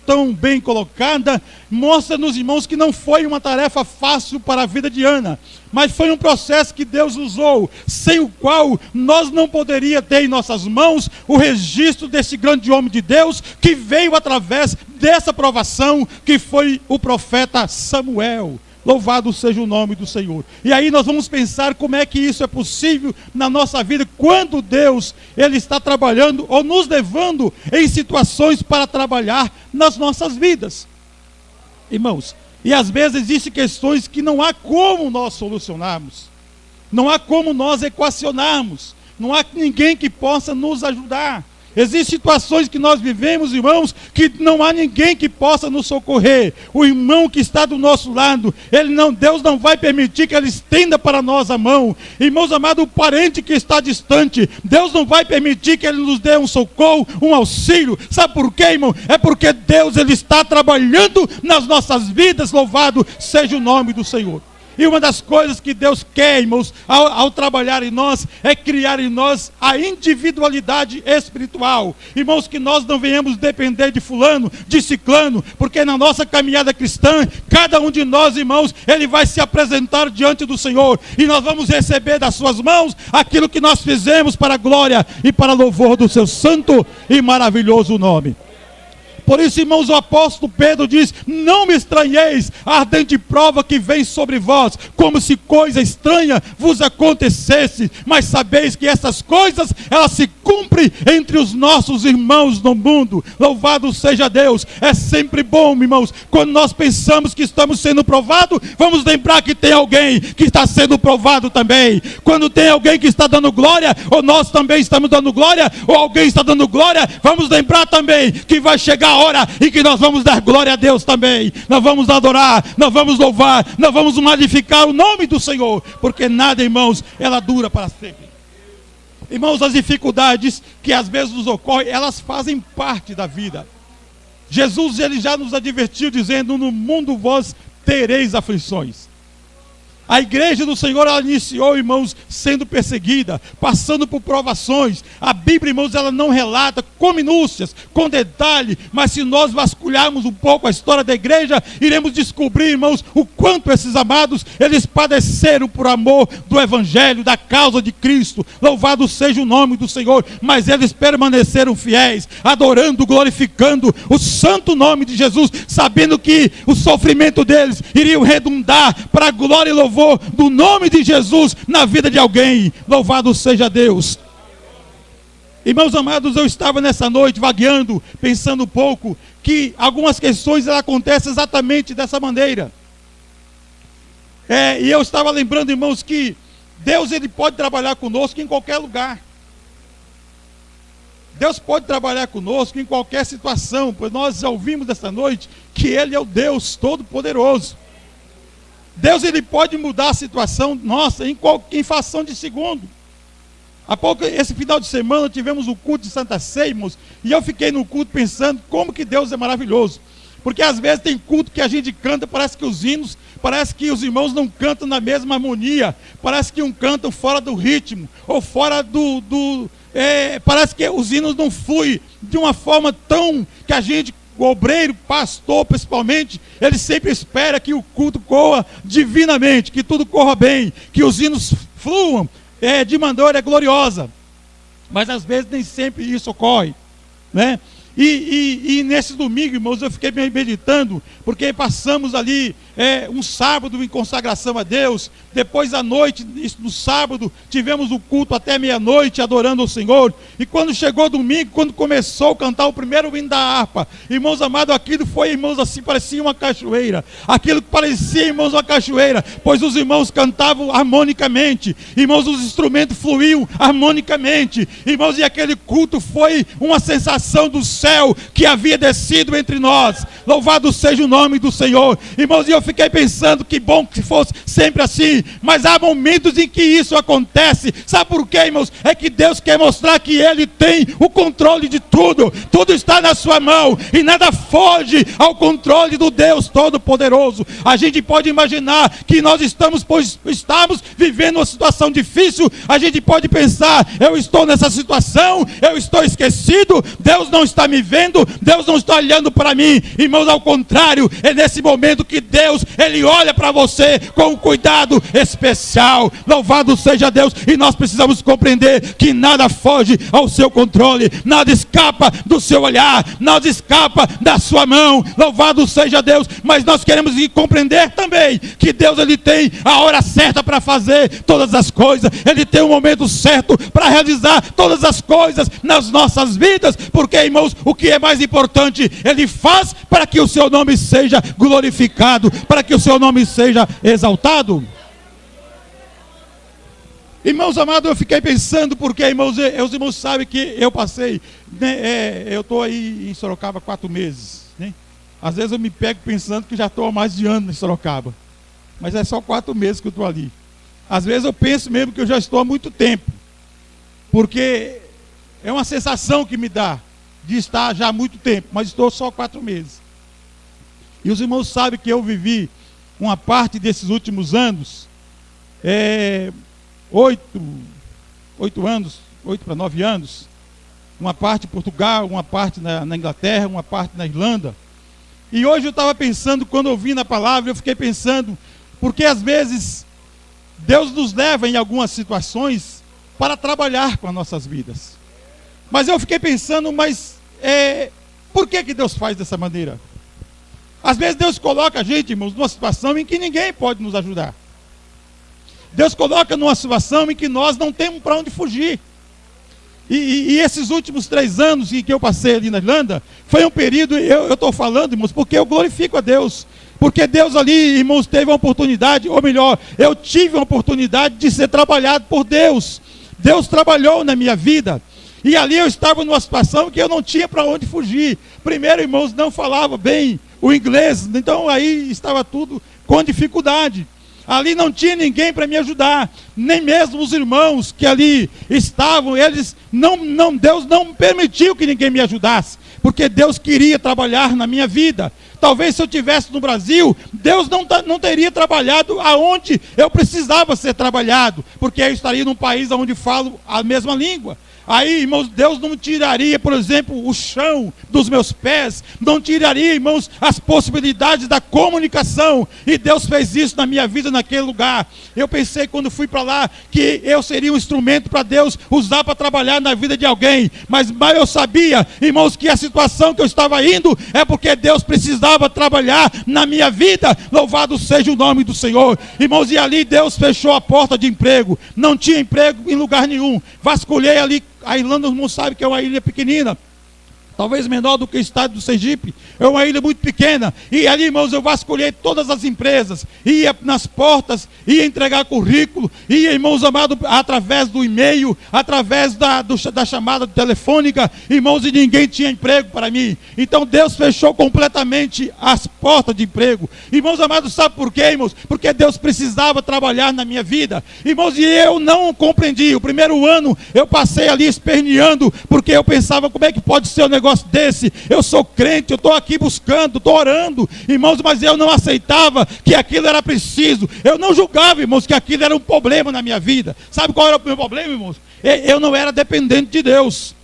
tão bem colocada, mostra-nos, irmãos, que não foi uma tarefa fácil para a vida de Ana, mas foi um processo que Deus usou, sem o qual nós não poderíamos ter em nossas mãos o registro desse grande homem de Deus, que veio através dessa provação, que foi o profeta Samuel. Louvado seja o nome do Senhor. E aí nós vamos pensar como é que isso é possível na nossa vida, quando Deus, Ele está trabalhando ou nos levando em situações para trabalhar nas nossas vidas. Irmãos, e às vezes existem questões que não há como nós solucionarmos, não há como nós equacionarmos, não há ninguém que possa nos ajudar. Existem situações que nós vivemos, irmãos, que não há ninguém que possa nos socorrer. O irmão que está do nosso lado, Deus não vai permitir que ele estenda para nós a mão. Irmãos amados, o parente que está distante, Deus não vai permitir que ele nos dê um socorro, um auxílio. Sabe por quê, irmão? É porque Deus, Ele está trabalhando nas nossas vidas. Louvado seja o nome do Senhor. E uma das coisas que Deus quer, irmãos, ao trabalhar em nós, é criar em nós a individualidade espiritual. Irmãos, que nós não venhamos depender de fulano, de ciclano, porque na nossa caminhada cristã, cada um de nós, irmãos, ele vai se apresentar diante do Senhor, e nós vamos receber das suas mãos aquilo que nós fizemos para a glória e para louvor do seu santo e maravilhoso nome. Por isso, irmãos, o apóstolo Pedro diz: não me estranheis a ardente prova que vem sobre vós, como se coisa estranha vos acontecesse, mas sabeis que essas coisas, elas se cumprem entre os nossos irmãos no mundo. Louvado seja Deus. É sempre bom, irmãos, quando nós pensamos que estamos sendo provados, vamos lembrar que tem alguém que está sendo provado também. Quando tem alguém que está dando glória, ou nós também estamos dando glória, ou alguém está dando glória, vamos lembrar também que vai chegar hora em que nós vamos dar glória a Deus também. Nós vamos adorar, nós vamos louvar, nós vamos magnificar o nome do Senhor, porque nada, irmãos, ela dura para sempre. Irmãos, as dificuldades que às vezes nos ocorrem, elas fazem parte da vida. Jesus, ele já nos advertiu dizendo: no mundo vós tereis aflições. A igreja do Senhor, ela iniciou, irmãos, sendo perseguida, passando por provações. A Bíblia, irmãos, ela não relata com minúcias, com detalhe, mas se nós vasculharmos um pouco a história da igreja, iremos descobrir, irmãos, o quanto esses amados, eles padeceram por amor do Evangelho, da causa de Cristo. Louvado seja o nome do Senhor, mas eles permaneceram fiéis, adorando, glorificando o santo nome de Jesus, sabendo que o sofrimento deles iria redundar para a glória e louvor do nome de Jesus na vida de alguém. Louvado seja Deus. Irmãos amados, eu estava nessa noite vagueando, pensando um pouco, que algumas questões elas acontecem exatamente dessa maneira. E eu estava lembrando, irmãos, que Deus, ele pode trabalhar conosco em qualquer lugar. Deus pode trabalhar conosco em qualquer situação, pois nós já ouvimos dessa noite que Ele é o Deus Todo-Poderoso. Deus, ele pode mudar a situação nossa em fração de segundo. Há pouco, esse final de semana, tivemos o culto de Santa Ceia, irmãos, e eu fiquei no culto pensando como que Deus é maravilhoso. Porque às vezes tem culto que a gente canta, parece que os hinos, parece que os irmãos não cantam na mesma harmonia, parece que um cantam fora do ritmo, ou fora parece que os hinos não fluem de uma forma tão que a gente, o obreiro, pastor principalmente, ele sempre espera que o culto corra divinamente, que tudo corra bem, que os hinos fluam de maneira gloriosa. Mas às vezes nem sempre isso ocorre, né? E nesse domingo, irmãos, eu fiquei meditando, porque passamos ali um sábado em consagração a Deus. Depois à noite, no sábado, tivemos o culto até meia-noite, adorando o Senhor. E quando chegou domingo, quando começou a cantar o primeiro hino da harpa, irmãos amados, aquilo foi, irmãos, assim, parecia uma cachoeira. Aquilo que parecia, irmãos, uma cachoeira, pois os irmãos cantavam harmonicamente, irmãos, os instrumentos fluíam harmonicamente, irmãos, e aquele culto foi uma sensação do céu que havia descido entre nós. Louvado seja o nome do Senhor. Irmãos, e eu fiquei pensando, que bom que fosse sempre assim, mas há momentos em que isso acontece. Sabe por quê, irmãos? É que Deus quer mostrar que Ele tem o controle de tudo. Tudo está na sua mão e nada foge ao controle do Deus Todo-Poderoso. A gente pode imaginar que nós estamos vivendo uma situação difícil. A gente pode pensar: eu estou nessa situação, eu estou esquecido, Deus não está me vendo, Deus não está olhando para mim. Irmãos, ao contrário, é nesse momento que Deus, Ele olha para você com um cuidado especial. Louvado seja Deus. E nós precisamos compreender que nada foge ao seu controle, nada escapa do seu olhar, nada escapa da sua mão. Louvado seja Deus. Mas nós queremos compreender também que Deus, Ele tem a hora certa para fazer todas as coisas. Ele tem o momento certo para realizar todas as coisas nas nossas vidas. Porque, irmãos, o que é mais importante, Ele faz para que o seu nome seja glorificado, para que o seu nome seja exaltado. Irmãos amados, eu fiquei pensando, porque, irmãos, os irmãos sabem que eu passei, né, eu estou aí em Sorocaba 4 meses, né? Às vezes eu me pego pensando que já estou há mais de ano em Sorocaba, mas é só 4 meses que eu estou ali. Às vezes eu penso mesmo que eu já estou há muito tempo, porque é uma sensação que me dá de estar já há muito tempo, mas estou só 4 meses. E os irmãos sabem que eu vivi uma parte desses últimos anos, 8 para 9 anos, uma parte em Portugal, uma parte na Inglaterra, uma parte na Irlanda. E hoje eu estava pensando, quando eu vi na palavra, eu fiquei pensando, porque às vezes Deus nos leva em algumas situações para trabalhar com as nossas vidas. Mas eu fiquei pensando, por que Deus faz dessa maneira? Às vezes Deus coloca a gente, irmãos, numa situação em que ninguém pode nos ajudar. Deus coloca numa situação em que nós não temos para onde fugir. E esses últimos 3 anos em que eu passei ali na Irlanda, foi um período, eu estou falando, irmãos, porque eu glorifico a Deus. Porque Deus ali, irmãos, teve uma oportunidade, ou melhor, eu tive uma oportunidade de ser trabalhado por Deus. Deus trabalhou na minha vida. E ali eu estava numa situação que eu não tinha para onde fugir. Primeiro, irmãos, não falava bem o inglês, então aí estava tudo com dificuldade. Ali não tinha ninguém para me ajudar, nem mesmo os irmãos que ali estavam, Deus não permitiu que ninguém me ajudasse, porque Deus queria trabalhar na minha vida. Talvez se eu estivesse no Brasil, Deus não teria trabalhado aonde eu precisava ser trabalhado, porque eu estaria num país onde falo a mesma língua. Aí, irmãos, Deus não tiraria, por exemplo, o chão dos meus pés, não tiraria, irmãos, as possibilidades da comunicação, e Deus fez isso na minha vida naquele lugar. Eu pensei quando fui para lá, que eu seria um instrumento para Deus usar para trabalhar na vida de alguém, mas eu sabia, irmãos, que a situação que eu estava indo, é porque Deus precisava trabalhar na minha vida. Louvado seja o nome do Senhor. Irmãos, e ali Deus fechou a porta de emprego, não tinha emprego em lugar nenhum. Vasculhei ali. A Irlanda, todo mundo sabe que é uma ilha pequenina, talvez menor do que o estado do Sergipe, é uma ilha muito pequena, e ali, irmãos, eu vasculhei todas as empresas, ia nas portas, ia entregar currículo, ia, irmãos amados, através do e-mail, através da chamada telefônica, irmãos, e ninguém tinha emprego para mim. Então Deus fechou completamente as portas de emprego. Irmãos amados, sabe por quê, irmãos? Porque Deus precisava trabalhar na minha vida, irmãos, e eu não compreendi. O primeiro ano eu passei ali esperneando, porque eu pensava, como é que pode ser o negócio desse? Eu sou crente, eu estou aqui buscando, estou orando, irmãos, mas eu não aceitava que aquilo era preciso. Eu não julgava, irmãos, que aquilo era um problema na minha vida. Sabe qual era o meu problema, irmãos? Eu não era dependente de Deus.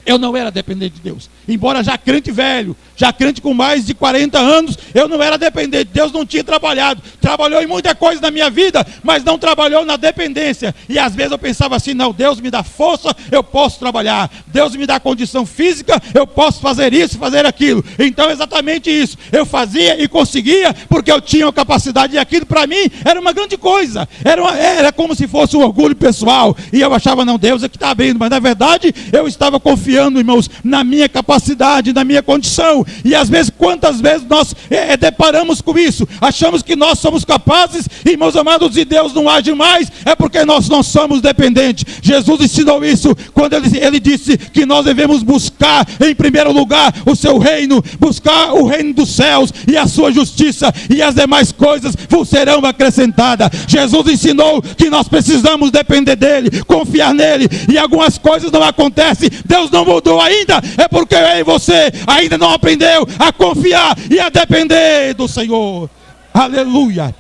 Eu não era dependente de Deus. Embora já crente velho, já crente com mais de 40 anos, eu não era dependente. Deus não tinha trabalhado. Trabalhou em muita coisa na minha vida, mas não trabalhou na dependência. E às vezes eu pensava assim, não, Deus me dá força, eu posso trabalhar. Deus me dá condição física, eu posso fazer isso, fazer aquilo. Então exatamente isso. Eu fazia e conseguia, porque eu tinha a capacidade, e aquilo para mim era uma grande coisa. Era como se fosse um orgulho pessoal. E eu achava, não, Deus é que está abrindo. Mas na verdade, eu estava confiando, irmãos, na minha capacidade, na minha condição. E às vezes, quantas vezes nós deparamos com isso? Achamos que nós somos capazes, irmãos amados, e Deus não age mais, é porque nós não somos dependentes. Jesus ensinou isso quando ele disse que nós devemos buscar em primeiro lugar o seu reino, buscar o reino dos céus e a sua justiça, e as demais coisas vos serão acrescentadas. Jesus ensinou que nós precisamos depender dele, confiar nele, e algumas coisas não acontecem. Deus não mudou ainda, é porque eu e você ainda não aprendeu a confiar e a depender do Senhor. Aleluia.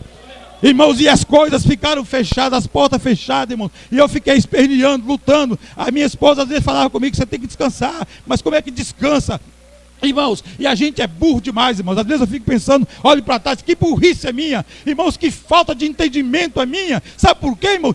Irmãos, e as coisas ficaram fechadas, as portas fechadas, irmãos, e eu fiquei esperneando, lutando. A minha esposa às vezes falava comigo, você tem que descansar. Mas como é que descansa? Irmãos, e a gente é burro demais, irmãos. Às vezes eu fico pensando, olho para trás, que burrice é minha. Irmãos, que falta de entendimento é minha. Sabe por quê, irmão?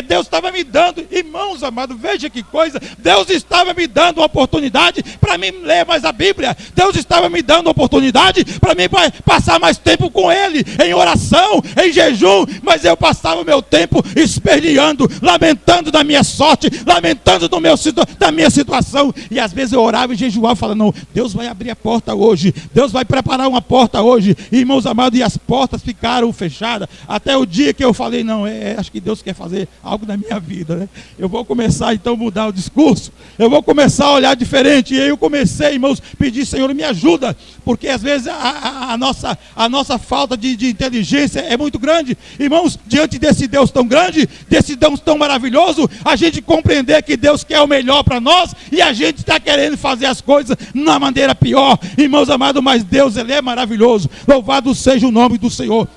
Deus estava me dando, irmãos amados, veja que coisa. Deus estava me dando uma oportunidade para mim ler mais a Bíblia. Deus estava me dando uma oportunidade para mim passar mais tempo com Ele, em oração, em jejum. Mas eu passava o meu tempo esperneando, lamentando da minha sorte, lamentando da minha situação. E às vezes eu orava e jejuava, falando, não, Deus vai abrir a porta hoje, Deus vai preparar uma porta hoje. Irmãos amados, e as portas ficaram fechadas, até o dia que eu falei, não, acho que Deus quer fazer algo na minha vida, né? Eu vou começar então a mudar o discurso, eu vou começar a olhar diferente. E aí eu comecei, irmãos, pedir, Senhor, me ajuda, porque às vezes a nossa falta de inteligência é muito grande, irmãos, diante desse Deus tão grande, desse Deus tão maravilhoso, a gente compreender que Deus quer o melhor para nós, e a gente está querendo fazer as coisas na maneira pior. Irmãos amados, mas Deus, Ele é maravilhoso. Louvado seja o nome do Senhor.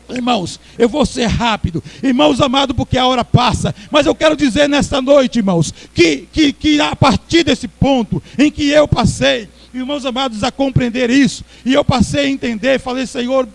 Irmãos, eu vou ser rápido, irmãos amados, porque a hora passa, mas eu quero dizer nesta noite, irmãos, que a partir desse ponto em que eu passei, irmãos amados, a compreender isso, e eu passei a entender, falei, Senhor,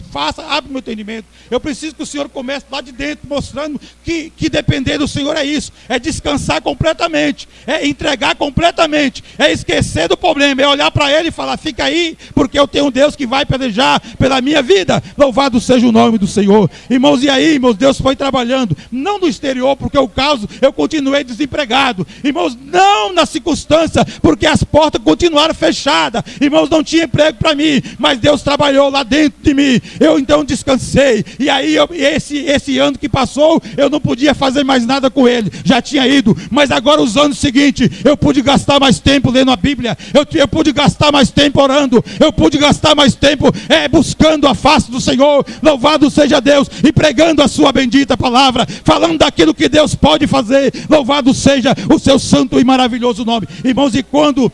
abre meu entendimento. Eu preciso que o Senhor comece lá de dentro, mostrando que depender do Senhor é isso, é descansar completamente, é entregar completamente, é esquecer do problema, é olhar para Ele e falar, fica aí, porque eu tenho um Deus que vai pelejar pela minha vida. Louvado seja o nome do Senhor. Irmãos, e aí, irmãos, Deus foi trabalhando, não no exterior, porque o caso, eu continuei desempregado, irmãos, não na circunstância, porque as portas continuaram fechadas. nada. Irmãos, não tinha emprego para mim, mas Deus trabalhou lá dentro de mim. Eu então descansei. E aí, esse ano que passou, eu não podia fazer mais nada com ele. Já tinha ido. Mas agora, os anos seguintes, eu pude gastar mais tempo lendo a Bíblia. Eu pude gastar mais tempo orando. Eu pude gastar mais tempo buscando a face do Senhor. Louvado seja Deus. E pregando a sua bendita palavra. Falando daquilo que Deus pode fazer. Louvado seja o seu santo e maravilhoso nome. Irmãos, e quando...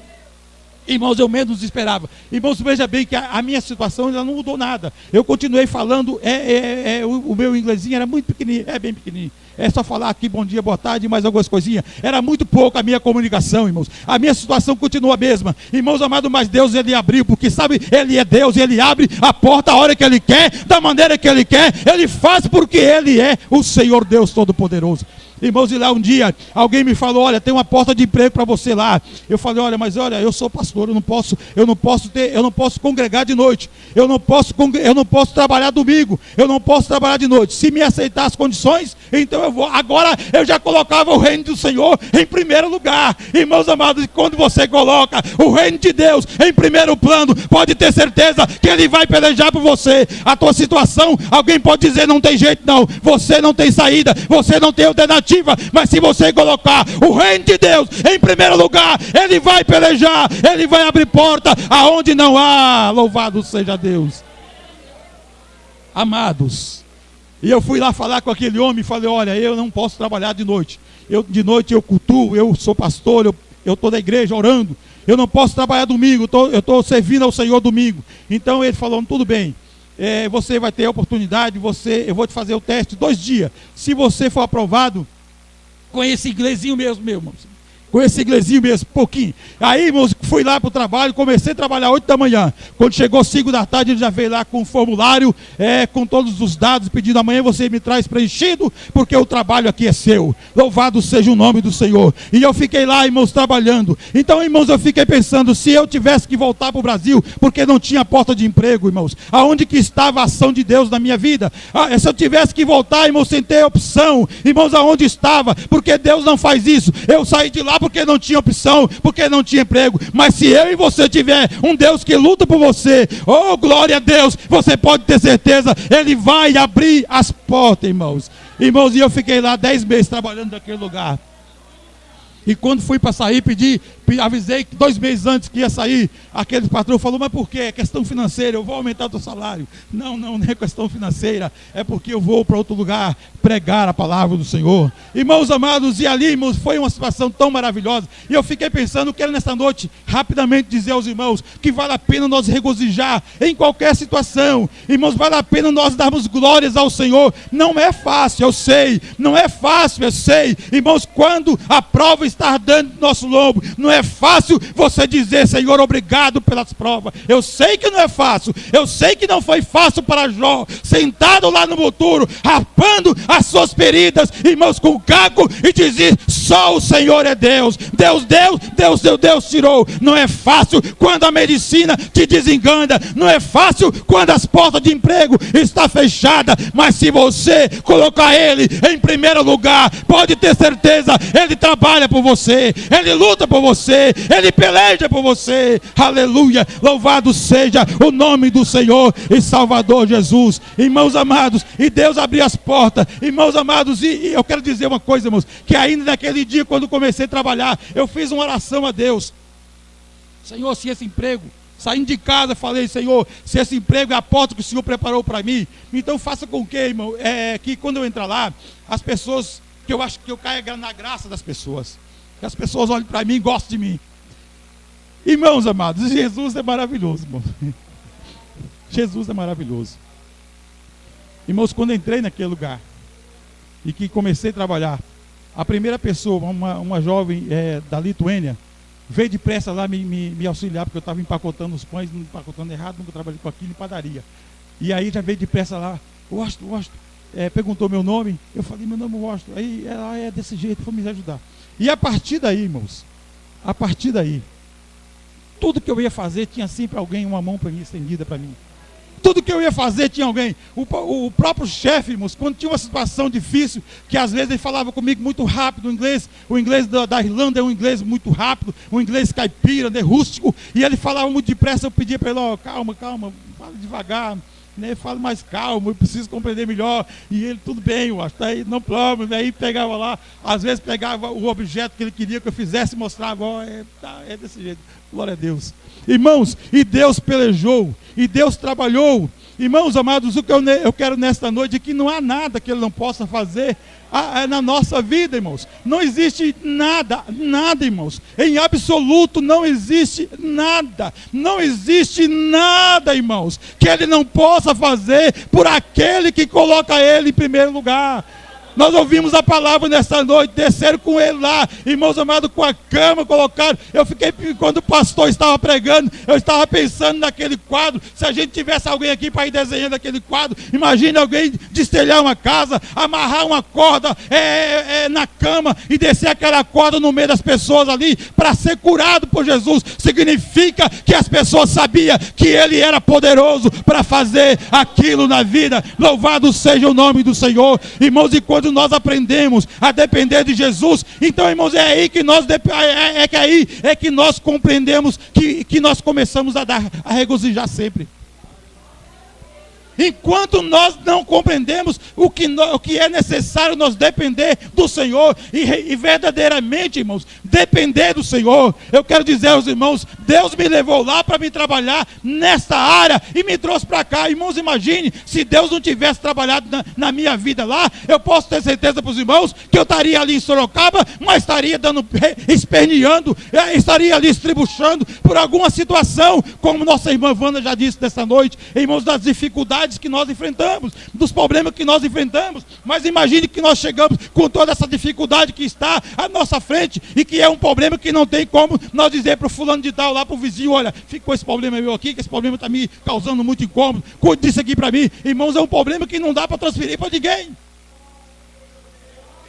Irmãos, eu menos esperava. Irmãos, veja bem que a minha situação já não mudou nada. Eu continuei falando, o meu inglesinho era muito pequenininho, bem pequenininho. É só falar aqui bom dia, boa tarde, mais algumas coisinhas. Era muito pouco a minha comunicação, irmãos. A minha situação continua a mesma. Irmãos amados, mas Deus, Ele abriu, porque sabe, Ele é Deus, Ele abre a porta a hora que Ele quer, da maneira que Ele quer. Ele faz porque Ele é o Senhor Deus Todo-Poderoso. Irmãos, e lá um dia, alguém me falou, olha, tem uma porta de emprego para você lá. Eu falei, olha, eu sou pastor, eu não posso congregar de noite. Eu não posso trabalhar domingo, eu não posso trabalhar de noite. Se me aceitar as condições, então eu vou. Agora eu já colocava o reino do Senhor em primeiro lugar. Irmãos amados, quando você coloca o reino de Deus em primeiro plano, pode ter certeza que Ele vai pelejar por você. A tua situação, alguém pode dizer, não tem jeito não, você não tem saída, você não tem alternativa. Mas se você colocar o reino de Deus em primeiro lugar, Ele vai pelejar, Ele vai abrir porta aonde não há. Louvado seja Deus. Amados, e eu fui lá falar com aquele homem e falei, olha, eu não posso trabalhar de noite. De noite eu cultuo, eu sou pastor, eu estou na igreja orando. Eu não posso trabalhar domingo, eu estou servindo ao Senhor domingo. Então ele falou, tudo bem. Você vai ter a oportunidade, eu vou te fazer o teste 2 dias. Se você for aprovado, com esse inglesinho mesmo, meu irmão. Com esse inglesinho mesmo, pouquinho. Aí, irmãos, fui lá para o trabalho, comecei a trabalhar 8 da manhã. Quando chegou 5 da tarde, ele já veio lá com um formulário, com todos os dados, pedindo amanhã você me traz preenchido, porque o trabalho aqui é seu. Louvado seja o nome do Senhor. E eu fiquei lá, irmãos, trabalhando. Então, irmãos, eu fiquei pensando, se eu tivesse que voltar para o Brasil, porque não tinha porta de emprego, irmãos, aonde que estava a ação de Deus na minha vida? Se eu tivesse que voltar, irmãos, sem ter opção, irmãos, aonde estava? Porque Deus não faz isso. Eu saí de lá porque não tinha opção, porque não tinha emprego. Mas se eu e você tiver um Deus que luta por você, oh glória a Deus, você pode ter certeza, Ele vai abrir as portas, irmãos. Irmãos, e eu fiquei lá 10 meses trabalhando naquele lugar. E quando fui para sair, avisei que 2 meses antes que ia sair, aquele patrão falou, mas por quê? É questão financeira, eu vou aumentar o teu salário. Não é questão financeira, é porque eu vou para outro lugar pregar a palavra do Senhor. Irmãos amados, e ali, irmãos, foi uma situação tão maravilhosa. E eu fiquei pensando, quero nesta noite, rapidamente dizer aos irmãos, que vale a pena nós regozijar em qualquer situação. Irmãos, vale a pena nós darmos glórias ao Senhor. Não é fácil, eu sei. Não é fácil, eu sei. Irmãos, quando a prova está ardendo no nosso lombo, não é fácil você dizer, Senhor, obrigado pelas provas. Eu sei que não é fácil. Eu sei que não foi fácil para Jó, sentado lá no monturo, rapando as suas feridas, irmãos, com caco, e dizer, só o Senhor é Deus. Deus tirou. Não é fácil quando a medicina te desengana. Não é fácil quando as portas de emprego estão fechadas. Mas se você colocar Ele em primeiro lugar, pode ter certeza, Ele trabalha por você, Ele luta por você, Ele peleja por você. Aleluia, louvado seja o nome do Senhor e Salvador Jesus. Irmãos amados, e Deus abriu as portas. Irmãos amados, e eu quero dizer uma coisa, irmãos, que ainda naquele dia, quando comecei a trabalhar, eu fiz uma oração a Deus. Senhor, se esse emprego, saindo de casa, falei, Senhor, se esse emprego é a porta que o Senhor preparou para mim, então faça com que, irmão, que quando eu entrar lá, as pessoas, que eu acho que eu caia na graça das pessoas, que as pessoas olhem para mim e gostem de mim. Irmãos amados, Jesus é maravilhoso, irmão. Jesus é maravilhoso. Irmãos, quando entrei naquele lugar e que comecei a trabalhar, a primeira pessoa, uma jovem da Lituânia, veio depressa lá me auxiliar, porque eu estava empacotando os pães, empacotando errado, nunca trabalhei com aquilo em padaria. E aí já veio depressa lá, Washington, perguntou meu nome, eu falei, meu nome é Washington. Aí ela é desse jeito, foi me ajudar. E a partir daí, irmãos, tudo que eu ia fazer, tinha sempre alguém, uma mão para mim, estendida para mim. Tudo que eu ia fazer tinha alguém. O próprio chefe, irmãos, quando tinha uma situação difícil, que às vezes ele falava comigo muito rápido, o inglês da Irlanda é um inglês muito rápido, um inglês caipira, né, rústico, e ele falava muito depressa, eu pedia para ele, ó, calma, fala devagar, né, fala mais calmo, eu preciso compreender melhor. E ele, tudo bem, eu acho, aí não problema. Aí pegava lá, às vezes pegava o objeto que ele queria que eu fizesse e mostrava, ó, é desse jeito, glória a Deus. Irmãos, e Deus pelejou, e Deus trabalhou. Irmãos amados, o que eu quero nesta noite é que não há nada que Ele não possa fazer na nossa vida, irmãos. Não existe nada, irmãos. Em absoluto não existe nada. Não existe nada, irmãos, que Ele não possa fazer por aquele que coloca Ele em primeiro lugar. Nós ouvimos a palavra nessa noite, desceram com ele lá, irmãos amados, com a cama colocaram. Eu fiquei, quando o pastor estava pregando, eu estava pensando naquele quadro. Se a gente tivesse alguém aqui para ir desenhando aquele quadro, imagine alguém destelhar uma casa, amarrar uma corda na cama e descer aquela corda no meio das pessoas ali para ser curado por Jesus. Significa que as pessoas sabiam que ele era poderoso para fazer aquilo na vida. Louvado seja o nome do Senhor. Irmãos, e quando nós aprendemos a depender de Jesus, então, irmãos, é aí que nós compreendemos que nós começamos a regozijar sempre. Enquanto nós não compreendemos o que é necessário nós depender do Senhor e verdadeiramente, irmãos, depender do Senhor. Eu quero dizer aos irmãos, Deus me levou lá para me trabalhar nesta área e me trouxe para cá. Irmãos, imagine, se Deus não tivesse trabalhado na minha vida lá, eu posso ter certeza para os irmãos que eu estaria ali em Sorocaba, mas estaria esperneando, estaria ali estribuchando por alguma situação, como nossa irmã Wanda já disse nessa noite, irmãos, das dificuldades que nós enfrentamos, dos problemas que nós enfrentamos. Mas imagine que nós chegamos com toda essa dificuldade que está à nossa frente e que é um problema que não tem como nós dizer para o fulano de tal, lá para o vizinho, olha, ficou esse problema meu aqui, que esse problema está me causando muito incômodo, cuide disso aqui para mim. Irmãos, é um problema que não dá para transferir para ninguém.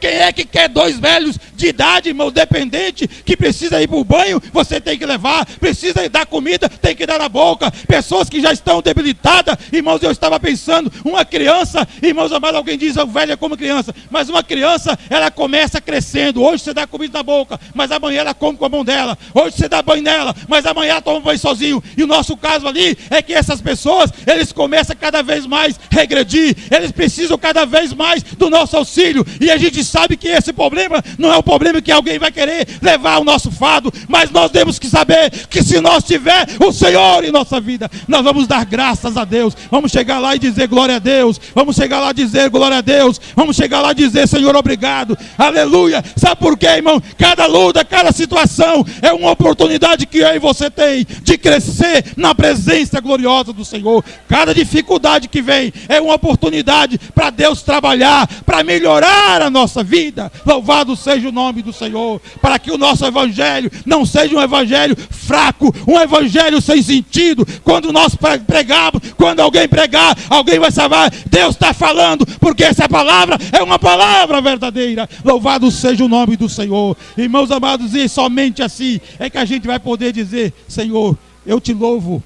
Quem é que quer dois velhos de idade, irmão, dependente, que precisa ir para o banho, você tem que levar, precisa dar comida, tem que dar na boca, pessoas que já estão debilitadas, irmãos, eu estava pensando, uma criança, irmãos amados, alguém diz, o velho é como criança, mas uma criança, ela começa crescendo, hoje você dá comida na boca, mas amanhã ela come com a mão dela, hoje você dá banho nela, mas amanhã ela toma banho sozinho, e o nosso caso ali, é que essas pessoas, eles começam cada vez mais a regredir, eles precisam cada vez mais do nosso auxílio, e a gente sabe que esse problema não é o problema que alguém vai querer levar o nosso fardo, mas nós temos que saber que se nós tiver o Senhor em nossa vida, nós vamos dar graças a Deus, vamos chegar lá e dizer glória a Deus, vamos chegar lá e dizer glória a Deus, vamos chegar lá e dizer Senhor obrigado, aleluia. Sabe por quê, irmão? Cada luta, cada situação é uma oportunidade que eu e você tem de crescer na presença gloriosa do Senhor. Cada dificuldade que vem é uma oportunidade para Deus trabalhar, para melhorar a nossa vida. Louvado seja o nome do Senhor, para que o nosso evangelho não seja um evangelho fraco, um evangelho sem sentido. Quando nós pregamos, quando alguém pregar, alguém vai saber, Deus está falando, porque essa palavra é uma palavra verdadeira. Louvado seja o nome do Senhor. Irmãos amados, e somente assim é que a gente vai poder dizer, Senhor, eu te louvo.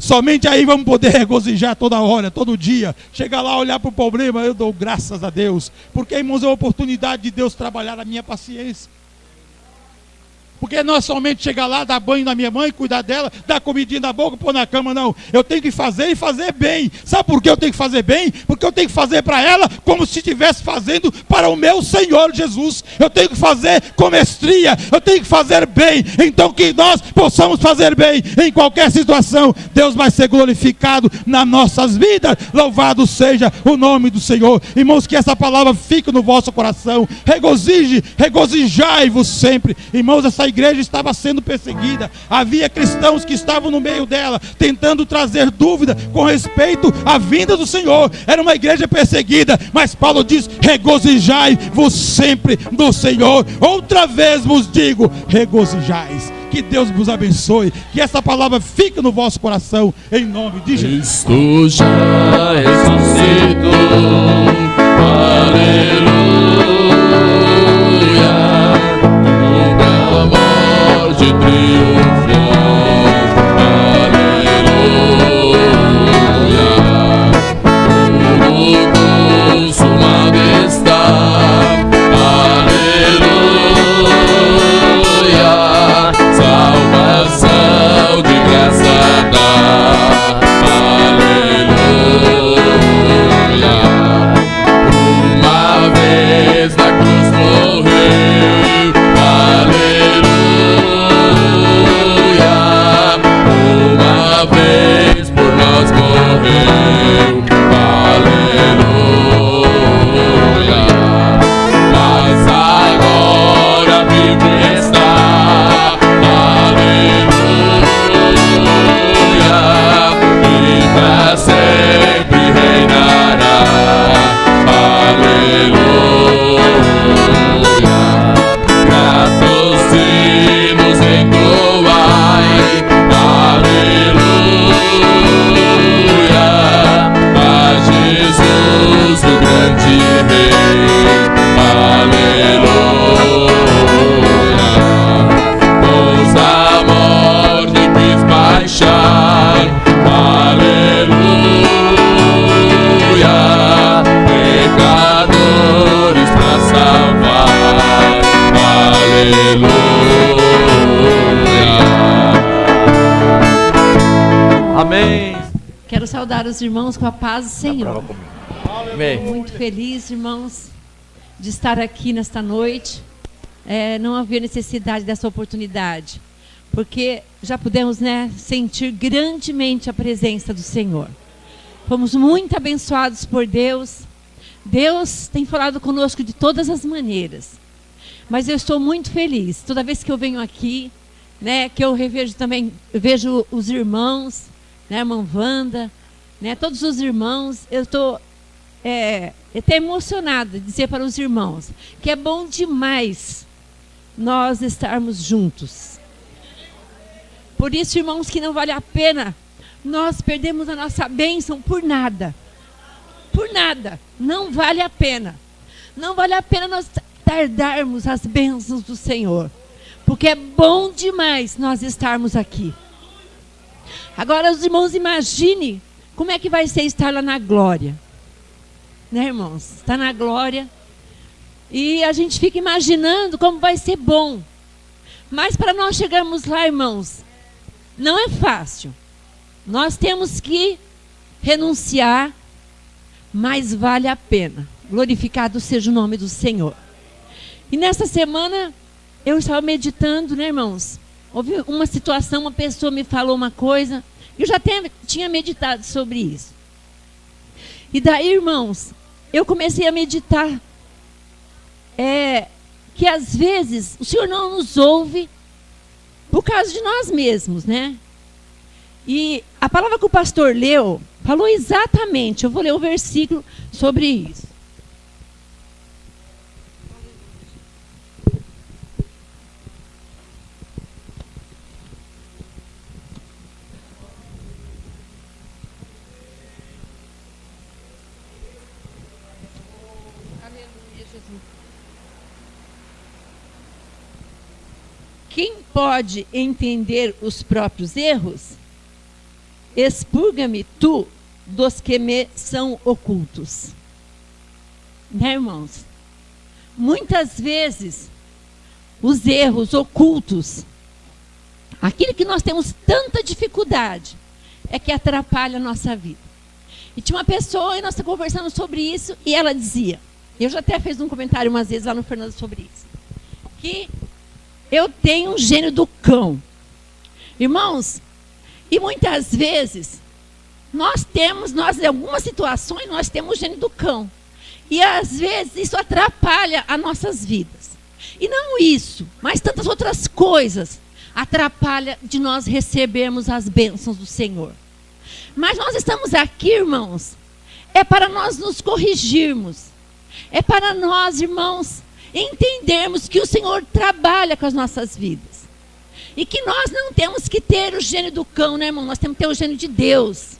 Somente aí vamos poder regozijar toda hora, todo dia. Chegar lá, olhar para o problema, eu dou graças a Deus. Porque, irmãos, é a oportunidade de Deus trabalhar a minha paciência. Porque não é somente chegar lá, dar banho na minha mãe, cuidar dela, dar comidinha na boca, pôr na cama, não. Eu tenho que fazer e fazer bem. Sabe por que eu tenho que fazer bem? Porque eu tenho que fazer para ela como se estivesse fazendo para o meu Senhor Jesus. Eu tenho que fazer com mestria, eu tenho que fazer bem. Então que nós possamos fazer bem em qualquer situação. Deus vai ser glorificado nas nossas vidas. Louvado seja o nome do Senhor. Irmãos, que essa palavra fique no vosso coração. Regozijai-vos sempre. Irmãos, essa igreja estava sendo perseguida, havia cristãos que estavam no meio dela, tentando trazer dúvida com respeito à vinda do Senhor. Era uma igreja perseguida, mas Paulo diz, regozijai-vos sempre no Senhor. Outra vez vos digo, regozijais. Que Deus vos abençoe, que essa palavra fique no vosso coração, em nome de Jesus. Cristo já ressuscitou, aleluia. Triunfou, aleluia. Parabéns. Quero saudar os irmãos com a paz do Senhor. Amém. Muito feliz, irmãos, de estar aqui nesta noite. Não havia necessidade dessa oportunidade, porque já pudemos, né, sentir grandemente a presença do Senhor. Fomos muito abençoados por Deus. Deus tem falado conosco de todas as maneiras. Mas eu estou muito feliz. Toda vez que eu venho aqui, né, que eu revejo também, eu vejo os irmãos, né, a irmã Wanda, né, todos os irmãos, eu estou até emocionada de dizer para os irmãos que é bom demais nós estarmos juntos. Por isso, irmãos, que não vale a pena nós perdermos a nossa bênção por nada. Por nada. Não vale a pena. Não vale a pena nós tardarmos as bênçãos do Senhor. Porque é bom demais nós estarmos aqui. Agora, os irmãos, imagine como é que vai ser estar lá na glória. Né, irmãos? Está na glória. E a gente fica imaginando como vai ser bom. Mas para nós chegarmos lá, irmãos, não é fácil. Nós temos que renunciar, mas vale a pena. Glorificado seja o nome do Senhor. E nessa semana, eu estava meditando, né, irmãos? Houve uma situação, uma pessoa me falou uma coisa, eu já tinha meditado sobre isso. E daí, irmãos, eu comecei a meditar que às vezes o Senhor não nos ouve por causa de nós mesmos, né? E a palavra que o pastor leu falou exatamente, eu vou ler o versículo sobre isso. Quem pode entender os próprios erros? Expurga-me tu dos que me são ocultos. Né, irmãos? Muitas vezes, os erros ocultos, aquilo que nós temos tanta dificuldade, é que atrapalha a nossa vida. E tinha uma pessoa, e nós estamos conversando sobre isso, e ela dizia, eu já até fiz um comentário umas vezes lá no Fernando sobre isso, que eu tenho um gênio do cão. Irmãos, e muitas vezes, nós em algumas situações, nós temos o gênio do cão. E às vezes isso atrapalha as nossas vidas. E não isso, mas tantas outras coisas atrapalha de nós recebermos as bênçãos do Senhor. Mas nós estamos aqui, irmãos, é para nós nos corrigirmos. É para nós, irmãos, entendermos que o Senhor trabalha com as nossas vidas. E que nós não temos que ter o gênio do cão, né, irmão? Nós temos que ter o gênio de Deus.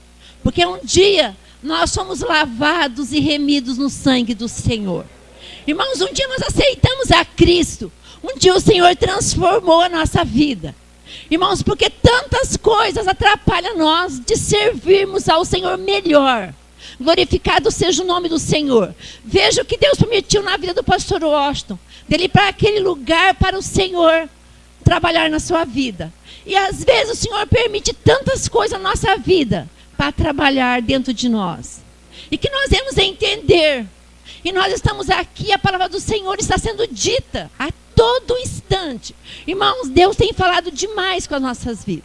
Porque um dia nós somos lavados e remidos no sangue do Senhor. Irmãos, um dia nós aceitamos a Cristo. Um dia o Senhor transformou a nossa vida. Irmãos, porque tantas coisas atrapalham nós de servirmos ao Senhor melhor. Glorificado seja o nome do Senhor. Veja o que Deus permitiu na vida do pastor Washington. Dele ir para aquele lugar para o Senhor trabalhar na sua vida. E às vezes o Senhor permite tantas coisas na nossa vida para trabalhar dentro de nós. E que nós devemos entender. E nós estamos aqui, a palavra do Senhor está sendo dita a todo instante. Irmãos, Deus tem falado demais com as nossas vidas.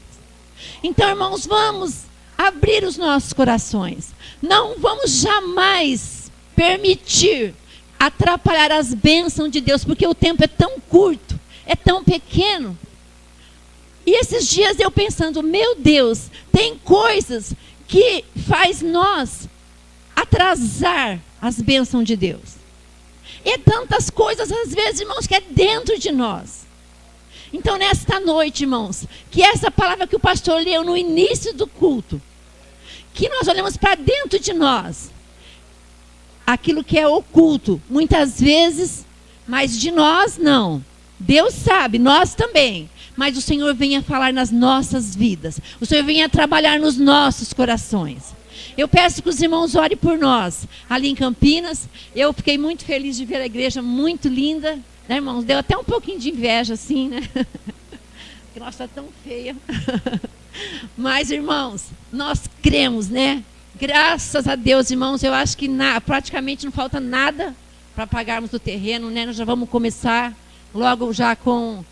Então, irmãos, vamos abrir os nossos corações. Não vamos jamais permitir atrapalhar as bênçãos de Deus, porque o tempo é tão curto, é tão pequeno. E esses dias eu pensando, meu Deus, tem coisas que faz nós atrasar as bênçãos de Deus. E tantas coisas, às vezes, irmãos, que é dentro de nós. Então, nesta noite, irmãos, que essa palavra que o pastor leu no início do culto, que nós olhamos para dentro de nós, aquilo que é oculto, muitas vezes, mas de nós não. Deus sabe, nós também. Mas o Senhor venha falar nas nossas vidas. O Senhor venha trabalhar nos nossos corações. Eu peço que os irmãos orem por nós. Ali em Campinas, eu fiquei muito feliz de ver a igreja muito linda. Né, irmãos? Deu até um pouquinho de inveja, assim, né? que nossa, está tão feia. Mas, irmãos, nós cremos, né? Graças a Deus, irmãos, eu acho que praticamente não falta nada para pagarmos o terreno, né? Nós já vamos começar logo já com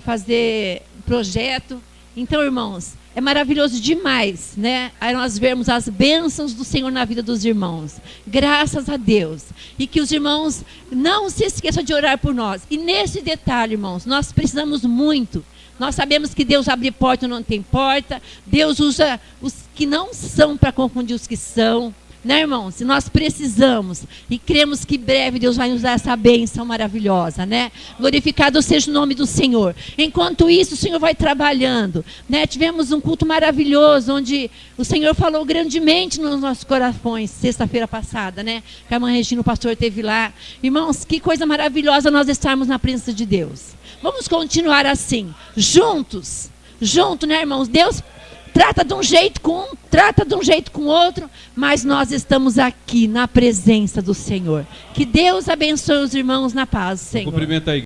fazer projeto. Então, irmãos, é maravilhoso demais, né? Aí nós vermos as bênçãos do Senhor na vida dos irmãos. Graças a Deus. E que os irmãos não se esqueçam de orar por nós. E nesse detalhe, irmãos, nós precisamos muito. Nós sabemos que Deus abre porta onde não tem porta. Deus usa os que não são para confundir os que são. Né, irmãos? Se nós precisamos e cremos que breve Deus vai nos dar essa bênção maravilhosa, né? Glorificado seja o nome do Senhor. Enquanto isso, o Senhor vai trabalhando, né? Tivemos um culto maravilhoso, onde o Senhor falou grandemente nos nossos corações, sexta-feira passada, né? Que a irmã Regina, o pastor, esteve lá. Irmãos, que coisa maravilhosa nós estarmos na presença de Deus. Vamos continuar assim, juntos, né, irmãos? Deus trata de um jeito com um, trata de um jeito com o outro, mas nós estamos aqui na presença do Senhor. Que Deus abençoe os irmãos na paz, Senhor. Cumprimenta aí.